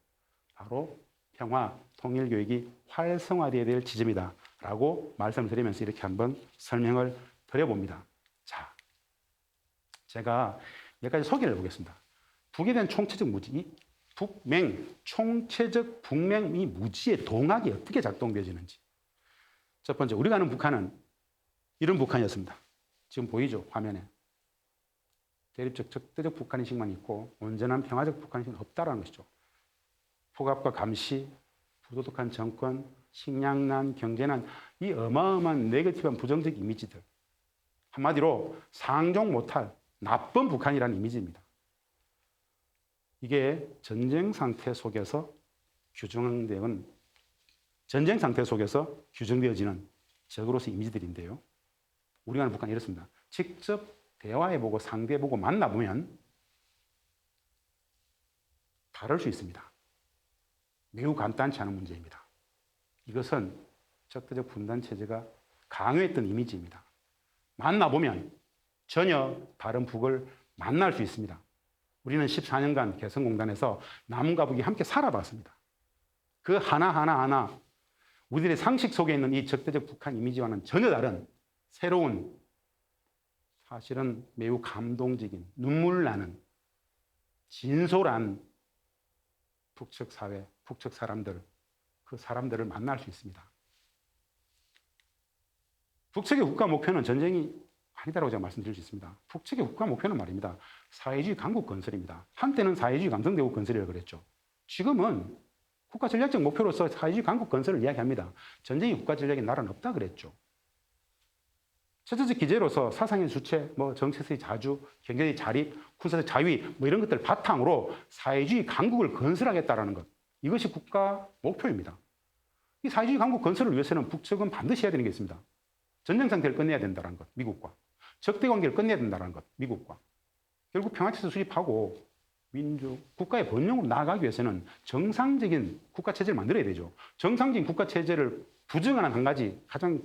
바로 평화, 통일 교육이 활성화되어야 될 지점이다라고 말씀을 드리면서 이렇게 한번 설명을 드려봅니다. 자, 제가 몇 가지 소개를 해보겠습니다. 북에 대한 총체적 무지, 이 북맹, 총체적 북맹 이 무지의 동학이 어떻게 작동되어지는지. 첫 번째, 우리가 아는 북한은 이런 북한이었습니다. 지금 보이죠? 화면에. 대립적, 적대적 북한인식만 있고 온전한 평화적 북한인식은 없다라는 것이죠. 폭압과 감시, 부도덕한 정권, 식량난, 경제난, 이 어마어마한 네거티브한 부정적 이미지들. 한마디로 상종 못할 나쁜 북한이라는 이미지입니다. 이게 전쟁 상태 속에서 규정되어지는 적으로서 이미지들인데요. 우리가 아는 북한은 이렇습니다. 직접 대화해보고 상대해보고 만나보면 다를 수 있습니다. 매우 간단치 않은 문제입니다. 이것은 적대적 분단 체제가 강요했던 이미지입니다. 만나보면 전혀 다른 북을 만날 수 있습니다. 우리는 14년간 개성공단에서 남과 북이 함께 살아봤습니다. 그 하나하나 우리들의 상식 속에 있는 이 적대적 북한 이미지와는 전혀 다른 새로운 사실은 매우 감동적인 눈물 나는 진솔한 북측 사회, 북측 사람들, 그 사람들을 만날 수 있습니다. 북측의 국가 목표는 전쟁이 아니다라고 제가 말씀드릴 수 있습니다. 북측의 국가 목표는 말입니다. 사회주의 강국 건설입니다. 한때는 사회주의 강성대국 건설이라고 그랬죠. 지금은 국가 전략적 목표로서 사회주의 강국 건설을 이야기합니다. 전쟁이 국가 전략의 나라는 없다 그랬죠. 체제적 기제로서 사상의 주체, 정치의 자주, 경제의 자립, 군사적 자위, 이런 것들 바탕으로 사회주의 강국을 건설하겠다라는 것. 이것이 국가 목표입니다. 이 사회주의 강국 건설을 위해서는 북측은 반드시 해야 되는 게 있습니다. 전쟁 상태를 끝내야 된다는 것, 미국과. 적대 관계를 끝내야 된다는 것, 미국과. 결국 평화체제 수립하고 국가의 번영으로 나아가기 위해서는 정상적인 국가체제를 만들어야 되죠. 정상적인 국가체제를 부정하는 한 가지 가장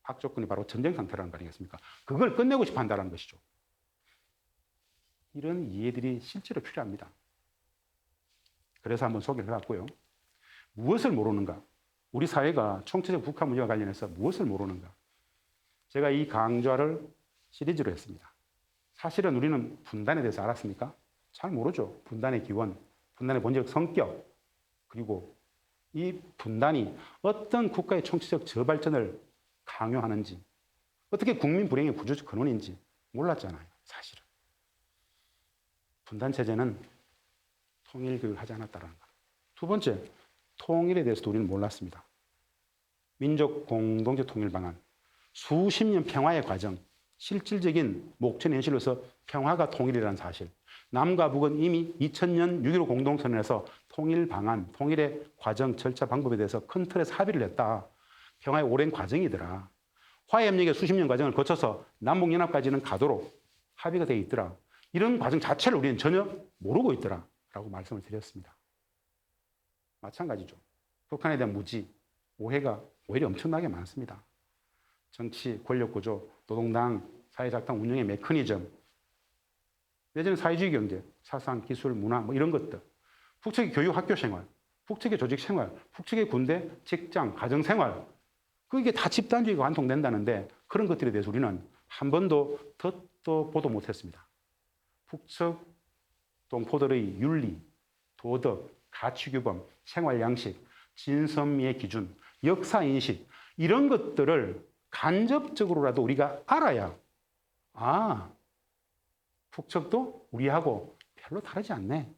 악조건이 바로 전쟁 상태라는 거 아니겠습니까? 그걸 끝내고 싶어 한다는 것이죠. 이런 이해들이 실제로 필요합니다. 그래서 한번 소개를 해봤고요. 무엇을 모르는가? 우리 사회가 총체적 북한 문제와 관련해서 무엇을 모르는가? 제가 이 강좌를 시리즈로 했습니다. 사실은 우리는 분단에 대해서 알았습니까? 잘 모르죠. 분단의 기원, 분단의 본질적 성격, 그리고 이 분단이 어떤 국가의 총체적 저발전을 강요하는지, 어떻게 국민 불행의 구조적 근원인지 몰랐잖아요, 사실은. 분단 체제는 통일 교육을 하지 않았다는 것. 두 번째, 통일에 대해서도 우리는 몰랐습니다. 민족 공동체 통일 방안, 수십 년 평화의 과정, 실질적인 목전 현실로서 평화가 통일이라는 사실, 남과 북은 이미 2000년 6.15 공동선언에서 통일 방안, 통일의 과정, 절차, 방법에 대해서 큰 틀에서 합의를 했다. 평화의 오랜 과정이더라. 화해협력의 수십 년 과정을 거쳐서 남북연합까지는 가도록 합의가 돼 있더라. 이런 과정 자체를 우리는 전혀 모르고 있더라. 라고 말씀을 드렸습니다. 마찬가지죠. 북한에 대한 무지, 오해가 오히려 엄청나게 많습니다. 정치, 권력구조, 노동당, 사회작당 운영의 메커니즘, 내지는 사회주의 경제, 사상, 기술, 문화 뭐 이런 것들, 북측의 교육, 학교 생활, 북측의 조직 생활, 북측의 군대, 직장, 가정 생활, 그게 다 집단주의가 관통된다는데 그런 것들에 대해서 우리는 한 번도 듣도 보도 못했습니다. 북측 동포들의 윤리, 도덕, 가치규범, 생활양식, 진선미의 기준, 역사인식 이런 것들을 간접적으로라도 우리가 알아야 북측도 우리하고 별로 다르지 않네.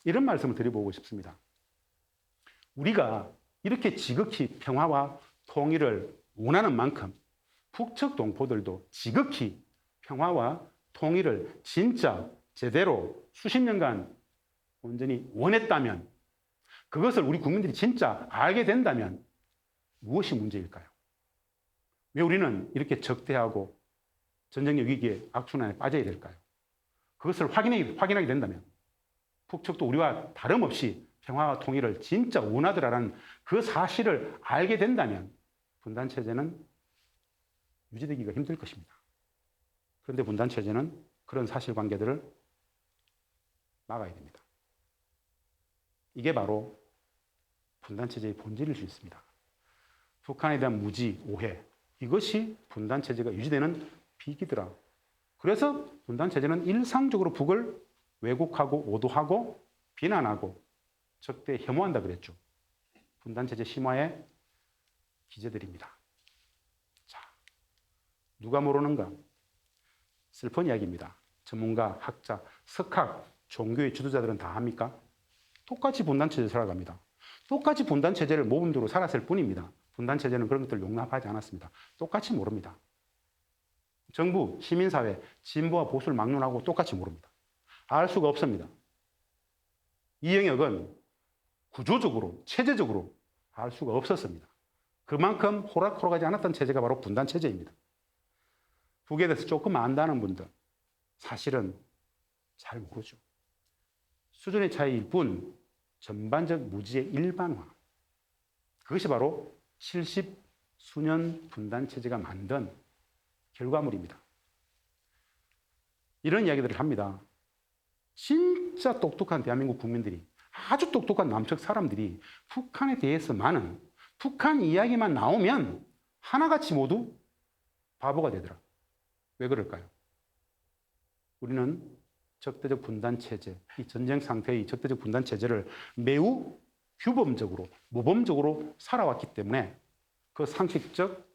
이런 말씀을 드려보고 싶습니다. 우리가 이렇게 지극히 평화와 통일을 원하는 만큼 북측 동포들도 지극히 평화와 통일을 진짜 제대로 수십 년간 온전히 원했다면, 그것을 우리 국민들이 진짜 알게 된다면 무엇이 문제일까요? 왜 우리는 이렇게 적대하고 전쟁의 위기에 악순환에 빠져야 될까요? 그것을 확인하게 된다면 북측도 우리와 다름없이 평화와 통일을 진짜 원하더라라는 그 사실을 알게 된다면 분단체제는 유지되기가 힘들 것입니다. 그런데 분단체제는 그런 사실관계들을 막아야 됩니다. 이게 바로 분단체제의 본질일 수 있습니다. 북한에 대한 무지, 오해, 이것이 분단체제가 유지되는 비기더라. 그래서 분단체제는 일상적으로 북을 왜곡하고 오도하고 비난하고 적대 혐오한다 그랬죠. 분단체제 심화의 기제들입니다. 자, 누가 모르는가? 슬픈 이야기입니다. 전문가, 학자, 석학, 종교의 지도자들은 다 합니까? 똑같이 분단체제 살아갑니다. 똑같이 분단체제를 모범대로 살았을 뿐입니다. 분단체제는 그런 것들을 용납하지 않았습니다. 똑같이 모릅니다. 정부, 시민사회, 진보와 보수를 막론하고 똑같이 모릅니다. 알 수가 없습니다. 이 영역은 구조적으로, 체제적으로 알 수가 없었습니다. 그만큼 호락호락하지 않았던 체제가 바로 분단체제입니다. 북에 대해서 조금 안다는 분들, 사실은 잘 모르죠. 수준의 차이일 뿐 전반적 무지의 일반화. 그것이 바로 70수년 분단체제가 만든 결과물입니다. 이런 이야기들을 합니다. 진짜 똑똑한 대한민국 국민들이, 아주 똑똑한 남측 사람들이 북한에 대해서만은 북한 이야기만 나오면 하나같이 모두 바보가 되더라. 왜 그럴까요? 우리는 적대적 분단체제, 이 전쟁 상태의 적대적 분단체제를 매우 규범적으로, 모범적으로 살아왔기 때문에 그 상식적,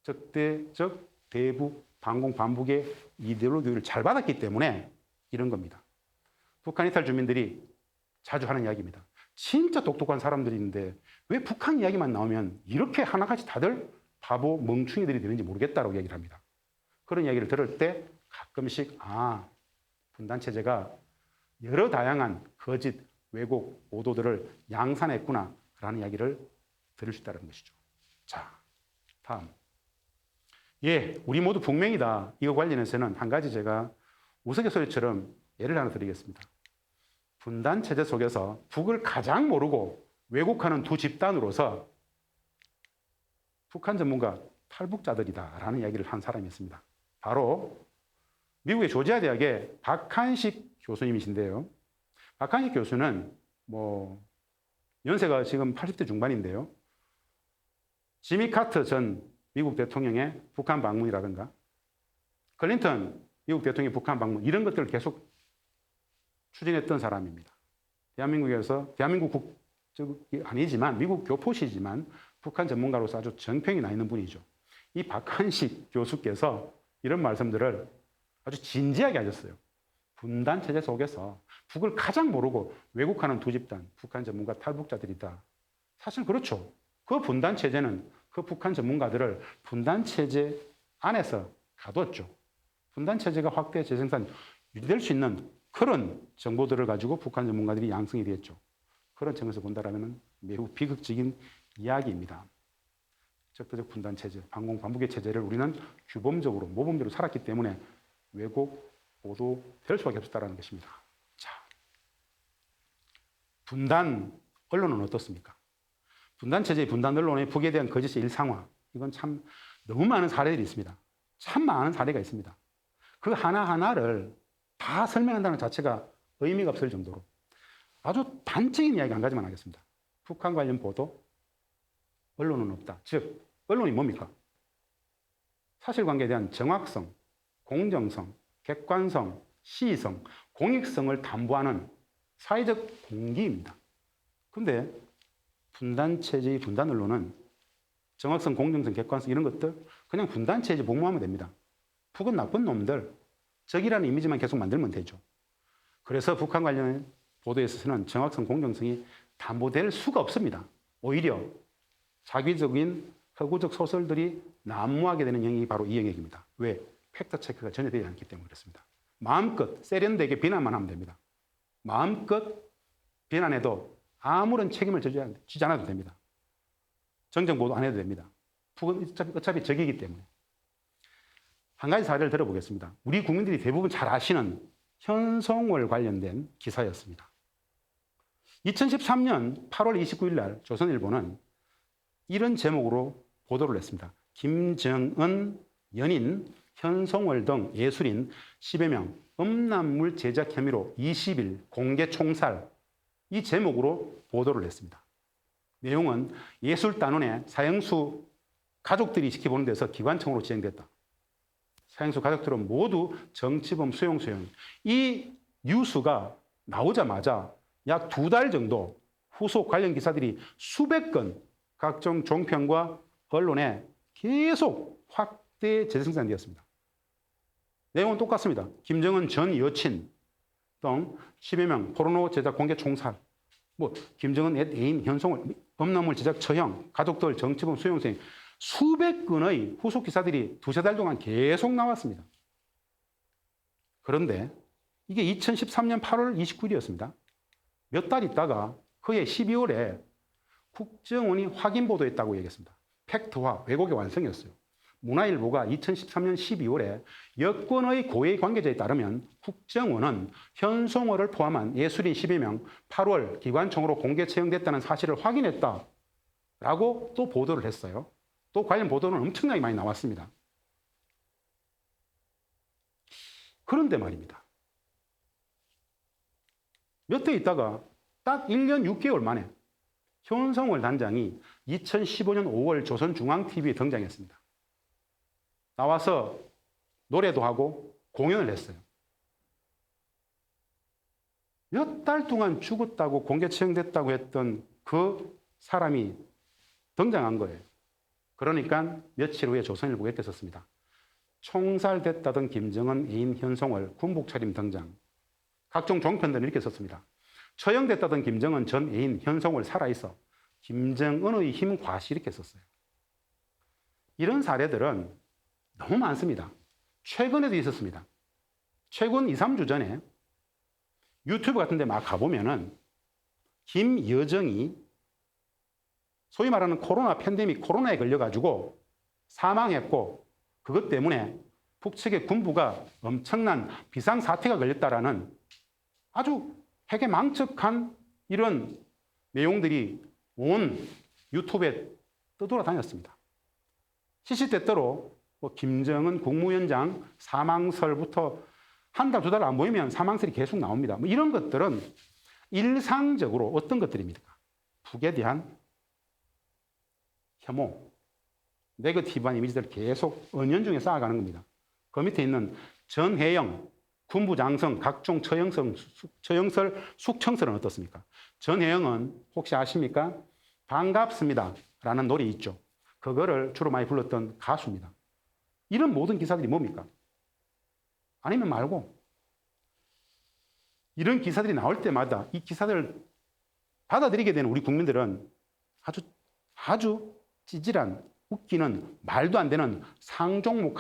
적대적 대북, 반공, 반북의 이데올로기를 잘 받았기 때문에 이런 겁니다. 북한 이탈 주민들이 자주 하는 이야기입니다. 진짜 똑똑한 사람들인데 왜 북한 이야기만 나오면 이렇게 하나같이 다들 바보, 멍충이들이 되는지 모르겠다라고 얘기를 합니다. 그런 이야기를 들을 때 가끔씩 분단체제가 여러 다양한 거짓, 왜곡, 오도들을 양산했구나라는 이야기를 들을 수 있다는 것이죠. 자, 다음. 우리 모두 북맹이다. 이거 관련해서는 한 가지 제가 우스갯소리처럼 예를 하나 드리겠습니다. 분단체제 속에서 북을 가장 모르고 왜곡하는 두 집단으로서 북한 전문가 탈북자들이다라는 이야기를 한 사람이 있습니다. 바로 미국의 조지아 대학의 박한식 교수님이신데요. 박한식 교수는 연세가 지금 80대 중반인데요. 지미 카터 전 미국 대통령의 북한 방문이라든가 클린턴 미국 대통령의 북한 방문 이런 것들을 계속 추진했던 사람입니다. 대한민국 국적이 아니지만 미국 교포시지만 북한 전문가로서 아주 정평이 나 있는 분이죠. 이 박한식 교수께서 이런 말씀들을 아주 진지하게 하셨어요. 분단체제 속에서 북을 가장 모르고 왜곡하는 두 집단, 북한 전문가 탈북자들이다. 사실 그렇죠. 그 분단체제는 그 북한 전문가들을 분단체제 안에서 가뒀죠. 분단 체제가 확대 재생산 유지될 수 있는 그런 정보들을 가지고 북한 전문가들이 양성이 되었죠. 그런 측면에서 본다라면 매우 비극적인 이야기입니다. 적대적 분단 체제, 반공 반북의 체제를 우리는 규범적으로 모범대로 살았기 때문에 왜곡 보도될 수밖에 없었다는 것입니다. 자, 분단 언론은 어떻습니까? 분단 체제의 분단 언론의 북에 대한 거짓의 일상화, 이건 참 너무 많은 사례들이 있습니다. 참 많은 사례가 있습니다. 그 하나하나를 다 설명한다는 자체가 의미가 없을 정도로 아주 단적인 이야기 한 가지만 하겠습니다. 북한 관련 보도, 언론은 없다. 즉, 언론이 뭡니까? 사실관계에 대한 정확성, 공정성, 객관성, 시의성, 공익성을 담보하는 사회적 공기입니다. 그런데 분단체제의 분단 언론은 정확성, 공정성, 객관성 이런 것들 그냥 분단체제 복무하면 됩니다. 북은 나쁜 놈들, 적이라는 이미지만 계속 만들면 되죠. 그래서 북한 관련 보도에 있어서는 정확성, 공정성이 담보될 수가 없습니다. 오히려 자기적인 허구적 소설들이 난무하게 되는 영역이 바로 이 영역입니다. 왜? 팩트체크가 전혀 되지 않기 때문에 그렇습니다. 마음껏 세련되게 비난만 하면 됩니다. 마음껏 비난해도 아무런 책임을 지지 않아도 됩니다. 정정보도 안 해도 됩니다. 북은 어차피 적이기 때문에. 한 가지 사례를 들어보겠습니다. 우리 국민들이 대부분 잘 아시는 현송월 관련된 기사였습니다. 2013년 8월 29일 날 조선일보는 이런 제목으로 보도를 했습니다. 김정은 연인 현송월 등 예술인 10여 명 음란물 제작 혐의로 20일 공개 총살, 이 제목으로 보도를 했습니다. 내용은 예술단원의 사형수 가족들이 지켜보는 데서 기관총으로 진행됐다. 사형수 가족들은 모두 정치범 수용. 이 뉴스가 나오자마자 약 2달 정도 후속 관련 기사들이 수백 건 각종 종편과 언론에 계속 확대 재생산되었습니다. 내용은 똑같습니다. 김정은 전 여친 등 10여 명 포르노 제작 공개 총살, 김정은 애인 현송월 음란물 제작 처형, 가족들 정치범 수용생, 수백 건의 후속 기사들이 2-3달 동안 계속 나왔습니다. 그런데 이게 2013년 8월 29일이었습니다. 몇 달 있다가 그해 12월에 국정원이 확인 보도했다고 얘기했습니다. 팩트화, 왜곡의 완성이었어요. 문화일보가 2013년 12월에 여권의 고위 관계자에 따르면 국정원은 현송월을 포함한 예술인 10여 명 8월 기관총으로 공개 채용됐다는 사실을 확인했다라고 또 보도를 했어요. 또 관련 보도는 엄청나게 많이 나왔습니다. 그런데 말입니다. 몇 해 있다가 딱 1년 6개월 만에 현송월 단장이 2015년 5월 조선중앙TV에 등장했습니다. 나와서 노래도 하고 공연을 했어요. 몇 달 동안 죽었다고 공개 채용됐다고 했던 그 사람이 등장한 거예요. 그러니까 며칠 후에 조선일보가 이렇게 썼습니다. 총살됐다던 김정은 애인 현송월 군복 차림 등장. 각종 종편들은 이렇게 썼습니다. 처형됐다던 김정은 전 애인 현송월 살아있어. 김정은의 힘 과시, 이렇게 썼어요. 이런 사례들은 너무 많습니다. 최근에도 있었습니다. 최근 2, 3주 전에 유튜브 같은 데 막 가보면은 김여정이 소위 말하는 코로나 팬데믹, 코로나에 걸려가지고 사망했고 그것 때문에 북측의 군부가 엄청난 비상사태가 걸렸다라는 아주 해괴망측한 이런 내용들이 온 유튜브에 떠돌아다녔습니다. 시시때때로 김정은 국무위원장 사망설부터 한 달, 2달 안 보이면 사망설이 계속 나옵니다. 이런 것들은 일상적으로 어떤 것들입니까? 북에 대한 혐오, 네거티브한 이미지들을 계속 은연중에 쌓아가는 겁니다. 그 밑에 있는 전혜영, 군부장성, 각종 처형설, 숙청설은 어떻습니까? 전혜영은 혹시 아십니까? 반갑습니다 라는 노래 있죠. 그거를 주로 많이 불렀던 가수입니다. 이런 모든 기사들이 뭡니까? 아니면 말고 이런 기사들이 나올 때마다 이 기사들을 받아들이게 되는 우리 국민들은 아주 찌질한, 웃기는, 말도 안 되는 상종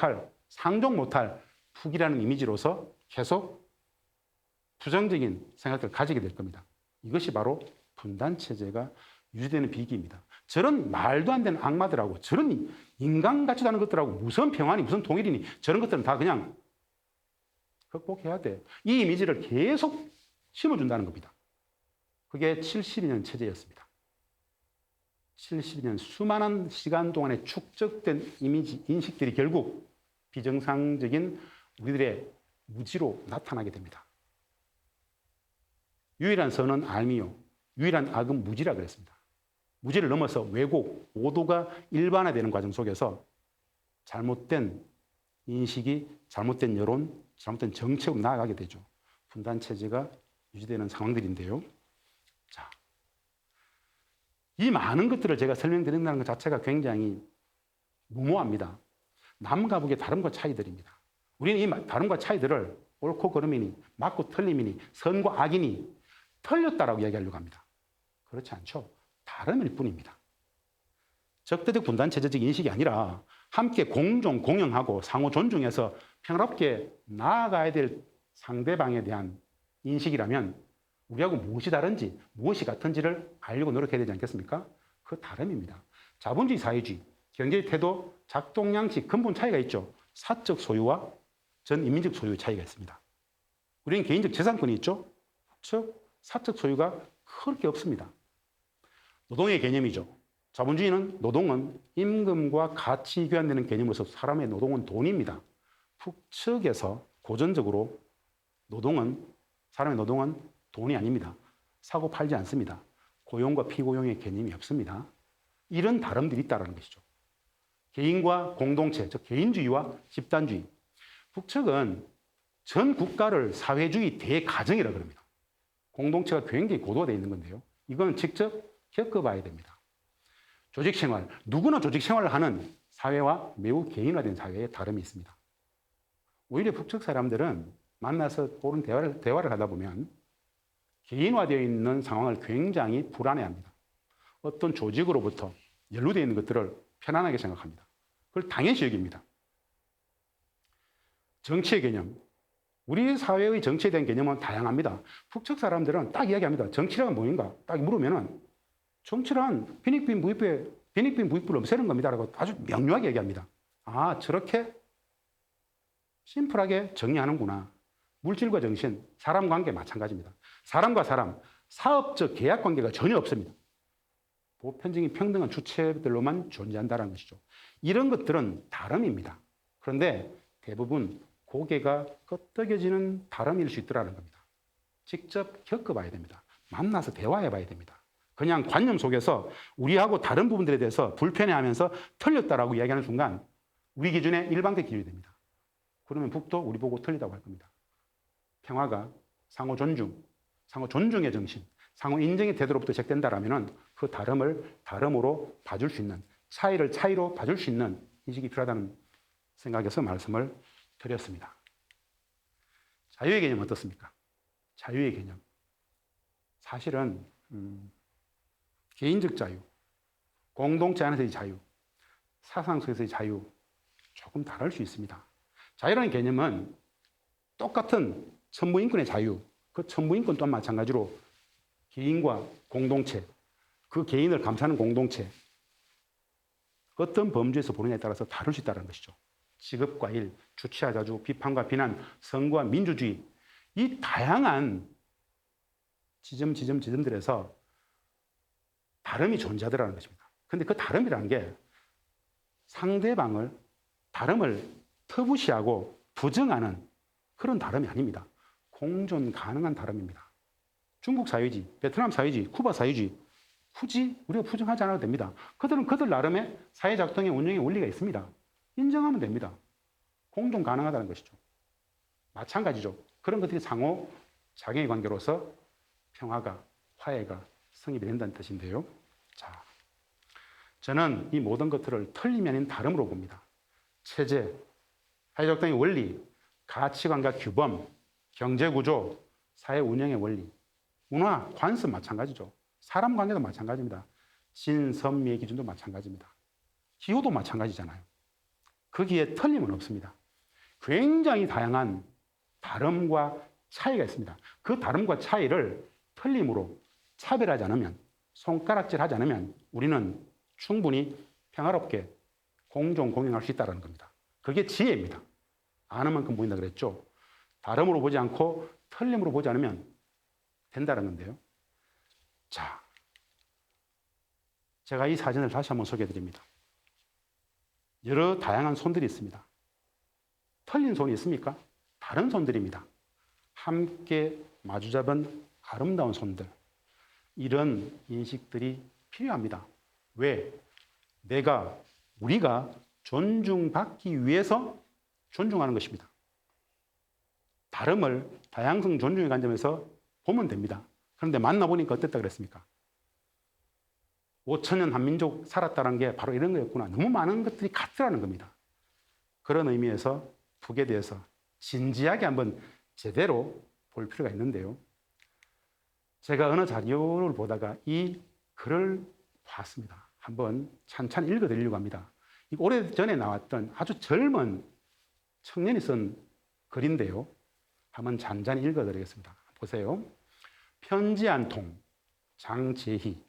못할 북이라는 이미지로서 계속 부정적인 생각을 가지게 될 겁니다. 이것이 바로 분단체제가 유지되는 비기입니다. 저런 말도 안 되는 악마들하고 저런 인간 같지도 않은 것들하고 무슨 평화니 무슨 통일이니 저런 것들은 다 그냥 극복해야 돼. 이 이미지를 계속 심어준다는 겁니다. 그게 72년 체제였습니다. 72년 수많은 시간 동안에 축적된 이미지, 인식들이 결국 비정상적인 우리들의 무지로 나타나게 됩니다. 유일한 선은 알미요. 유일한 악은 무지라 그랬습니다. 무지를 넘어서 왜곡, 오도가 일반화되는 과정 속에서 잘못된 인식이, 잘못된 여론, 잘못된 정책으로 나아가게 되죠. 분단체제가 유지되는 상황들인데요. 자, 이 많은 것들을 제가 설명드린다는 것 자체가 굉장히 무모합니다. 남과 북의 다름과 차이들입니다. 우리는 이 다름과 차이들을 옳고 그름이니, 맞고 틀림이니, 선과 악이니, 틀렸다라고 얘기하려고 합니다. 그렇지 않죠. 다름일 뿐입니다. 적대적 분단체제적 인식이 아니라 함께 공존, 공영하고 상호 존중해서 평화롭게 나아가야 될 상대방에 대한 인식이라면 우리하고 무엇이 다른지, 무엇이 같은지를 알려고 노력해야 되지 않겠습니까? 그 다름입니다. 자본주의, 사회주의, 경제의 태도, 작동 양식, 근본 차이가 있죠. 사적 소유와 전 인민적 소유의 차이가 있습니다. 우리는 개인적 재산권이 있죠. 즉 사적 소유가 그렇게 없습니다. 노동의 개념이죠. 자본주의는 노동은 임금과 같이 교환되는 개념으로서 사람의 노동은 돈입니다. 북측에서 고전적으로 사람의 노동은 돈이 아닙니다. 사고 팔지 않습니다. 고용과 피고용의 개념이 없습니다. 이런 다름들이 있다는 것이죠. 개인과 공동체, 즉 개인주의와 집단주의. 북측은 전 국가를 사회주의 대가정이라고 합니다. 공동체가 굉장히 고도화되어 있는 건데요. 이건 직접 겪어봐야 됩니다. 조직생활, 누구나 조직생활을 하는 사회와 매우 개인화된 사회에 다름이 있습니다. 오히려 북측 사람들은 만나서 옳은 대화를 하다 보면 개인화되어 있는 상황을 굉장히 불안해합니다. 어떤 조직으로부터 연루되어 있는 것들을 편안하게 생각합니다. 그걸 당연시 여깁니다. 정치의 개념. 우리 사회의 정치에 대한 개념은 다양합니다. 북측 사람들은 딱 이야기합니다. 정치란 뭐인가? 딱 물으면은 정치란 빈익빈 부익부를 없애는 겁니다라고 아주 명료하게 얘기합니다. 아, 저렇게 심플하게 정리하는구나. 물질과 정신, 사람 관계 마찬가지입니다. 사람과 사람, 사업적 계약 관계가 전혀 없습니다. 보편적인 평등한 주체들로만 존재한다는 것이죠. 이런 것들은 다름입니다. 그런데 대부분 고개가 끄덕여지는 다름일 수 있더라는 겁니다. 직접 겪어봐야 됩니다. 만나서 대화해봐야 됩니다. 그냥 관념 속에서 우리하고 다른 부분들에 대해서 불편해하면서 틀렸다라고 이야기하는 순간 우리 기준에 일방적 기준이 됩니다. 그러면 북도 우리 보고 틀리다고 할 겁니다. 평화가 상호 존중, 상호 존중의 정신, 상호 인정의 태도로부터 시작된다라면 그 다름을 다름으로 봐줄 수 있는, 차이를 차이로 봐줄 수 있는 인식이 필요하다는 생각에서 말씀을 드렸습니다. 자유의 개념 어떻습니까? 자유의 개념. 사실은 개인적 자유, 공동체 안에서의 자유, 사상 속에서의 자유 조금 다를 수 있습니다. 자유라는 개념은 똑같은 천부인권의 자유, 그 천부인권 또한 마찬가지로 개인과 공동체, 그 개인을 감싸는 공동체, 어떤 범주에서 보느냐에 따라서 다를 수 있다는 것이죠. 직업과 일, 주치와 자주, 비판과 비난, 선과 민주주의, 이 다양한 지점들에서 다름이 존재하더라는 것입니다. 그런데 그 다름이라는 게 상대방을, 다름을 터부시하고 부정하는 그런 다름이 아닙니다. 공존 가능한 다름입니다. 중국 사회주의, 베트남 사회주의, 쿠바 사회주의, 굳이 우리가 부정하지 않아도 됩니다. 그들은 그들 나름의 사회 작동의 운영의 원리가 있습니다. 인정하면 됩니다. 공존 가능하다는 것이죠. 마찬가지죠. 그런 것들이 상호 작용의 관계로서 평화가, 화해가 성립이 된다는 뜻인데요. 자, 저는 이 모든 것들을 틀림이 아닌 다름으로 봅니다. 체제, 사회 작동의 원리, 가치관과 규범, 경제구조, 사회 운영의 원리, 문화, 관습 마찬가지죠. 사람 관계도 마찬가지입니다. 진선미의 기준도 마찬가지입니다. 기호도 마찬가지잖아요. 거기에 틀림은 없습니다. 굉장히 다양한 다름과 차이가 있습니다. 그 다름과 차이를 틀림으로 차별하지 않으면, 손가락질하지 않으면 우리는 충분히 평화롭게 공존 공영할 수 있다는 겁니다. 그게 지혜입니다. 아는 만큼 보인다 그랬죠. 다름으로 보지 않고 틀림으로 보지 않으면 된다는 건데요. 자, 제가 이 사진을 다시 한번 소개해 드립니다. 여러 다양한 손들이 있습니다. 틀린 손이 있습니까? 다른 손들입니다. 함께 마주잡은 아름다운 손들. 이런 인식들이 필요합니다. 왜? 우리가 존중받기 위해서 존중하는 것입니다. 다름을 다양성 존중의 관점에서 보면 됩니다. 그런데 만나보니까 어땠다 그랬습니까? 5천년 한민족 살았다는 게 바로 이런 거였구나. 너무 많은 것들이 같더라는 겁니다. 그런 의미에서 북에 대해서 진지하게 한번 제대로 볼 필요가 있는데요. 제가 어느 자료를 보다가 이 글을 봤습니다. 한번 찬찬히 읽어드리려고 합니다. 오래전에 나왔던 아주 젊은 청년이 쓴 글인데요. 한번 잔잔히 읽어드리겠습니다. 보세요. 편지 한 통, 장재희.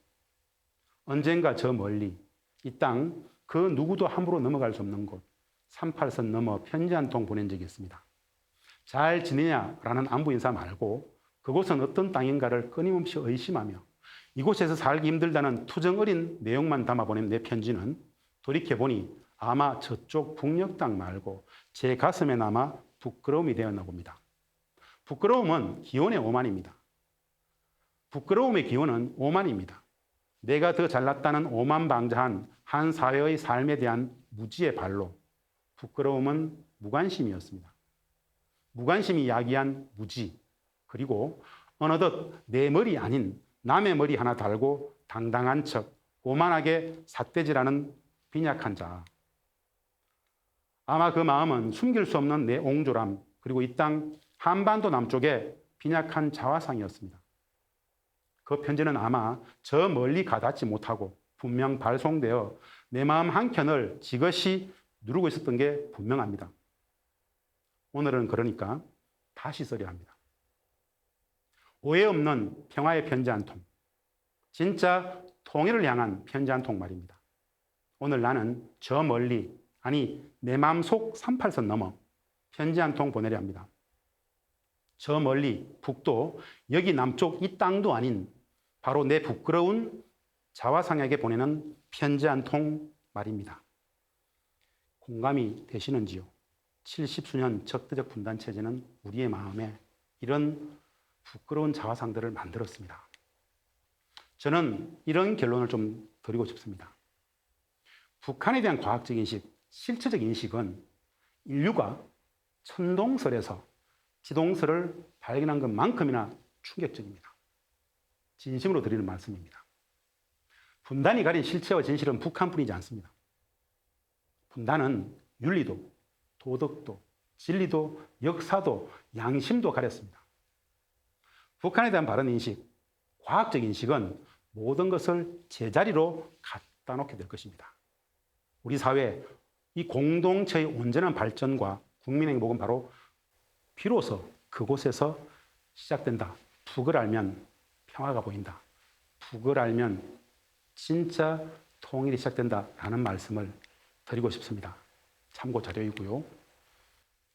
언젠가 저 멀리 이 땅 그 누구도 함부로 넘어갈 수 없는 곳 38선 넘어 편지 한 통 보낸 적이 있습니다. 잘 지내냐라는 안부 인사 말고 그곳은 어떤 땅인가를 끊임없이 의심하며 이곳에서 살기 힘들다는 투정 어린 내용만 담아 보낸 내 편지는 돌이켜보니 아마 저쪽 북녘 땅 말고 제 가슴에 남아 부끄러움이 되었나 봅니다. 부끄러움은 기원의 오만입니다. 부끄러움의 기원은 오만입니다. 내가 더 잘났다는 오만방자한 한 사회의 삶에 대한 무지의 발로 부끄러움은 무관심이었습니다. 무관심이 야기한 무지, 그리고 어느덧 내 머리 아닌 남의 머리 하나 달고 당당한 척 오만하게 삿대질하는 빈약한 자. 아마 그 마음은 숨길 수 없는 내 옹졸함, 그리고 이 땅 한반도 남쪽의 빈약한 자화상이었습니다. 그 편지는 아마 저 멀리 가닿지 못하고 분명 발송되어 내 마음 한켠을 지그시 누르고 있었던 게 분명합니다. 오늘은 그러니까 다시 써야 합니다. 오해 없는 평화의 편지 한 통. 진짜 통일을 향한 편지 한 통 말입니다. 오늘 나는 저 멀리, 아니 내 마음속 38선 넘어 편지 한 통 보내려 합니다. 저 멀리 북도, 여기 남쪽 이 땅도 아닌 바로 내 부끄러운 자화상에게 보내는 편지 한 통 말입니다. 공감이 되시는지요? 70수년 적대적 분단 체제는 우리의 마음에 이런 부끄러운 자화상들을 만들었습니다. 저는 이런 결론을 좀 드리고 싶습니다. 북한에 대한 과학적 인식, 실체적 인식은 인류가 천동설에서 지동설을 발견한 것만큼이나 충격적입니다. 진심으로 드리는 말씀입니다. 분단이 가린 실체와 진실은 북한뿐이지 않습니다. 분단은 윤리도, 도덕도, 진리도, 역사도, 양심도 가렸습니다. 북한에 대한 바른 인식, 과학적 인식은 모든 것을 제자리로 갖다 놓게 될 것입니다. 우리 사회, 이 공동체의 온전한 발전과 국민의 행복은 바로 비로소 그곳에서 시작된다. 북을 알면 평화가 보인다. 북을 알면 진짜 통일이 시작된다라는 말씀을 드리고 싶습니다. 참고 자료이고요.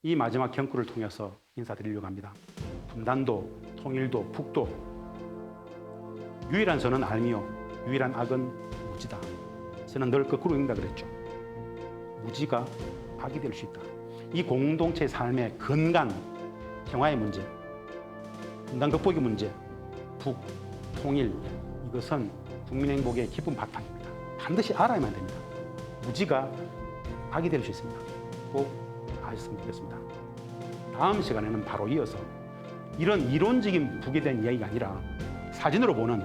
이 마지막 경구를 통해서 인사드리려고 합니다. 분단도, 통일도, 북도. 유일한 선은 알미요, 유일한 악은 무지다. 저는 늘 거꾸로 읽는다 그랬죠. 무지가 악이 될 수 있다. 이 공동체의 삶의 근간, 평화의 문제, 분단 극복의 문제, 북, 통일, 이것은 국민 행복의 깊은 바탕입니다. 반드시 알아야만 됩니다. 무지가 악이 될 수 있습니다. 꼭 아셨으면 좋겠습니다. 다음 시간에는 바로 이어서 이런 이론적인 북에 대한 이야기가 아니라 사진으로 보는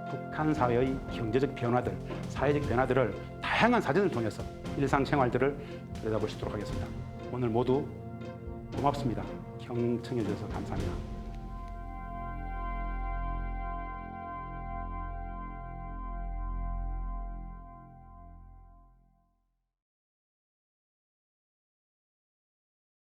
북한 사회의 경제적 변화들, 사회적 변화들을 다양한 사진을 통해서 일상생활들을 들여다볼 수 있도록 하겠습니다. 오늘 모두 고맙습니다. 경청해 주셔서 감사합니다.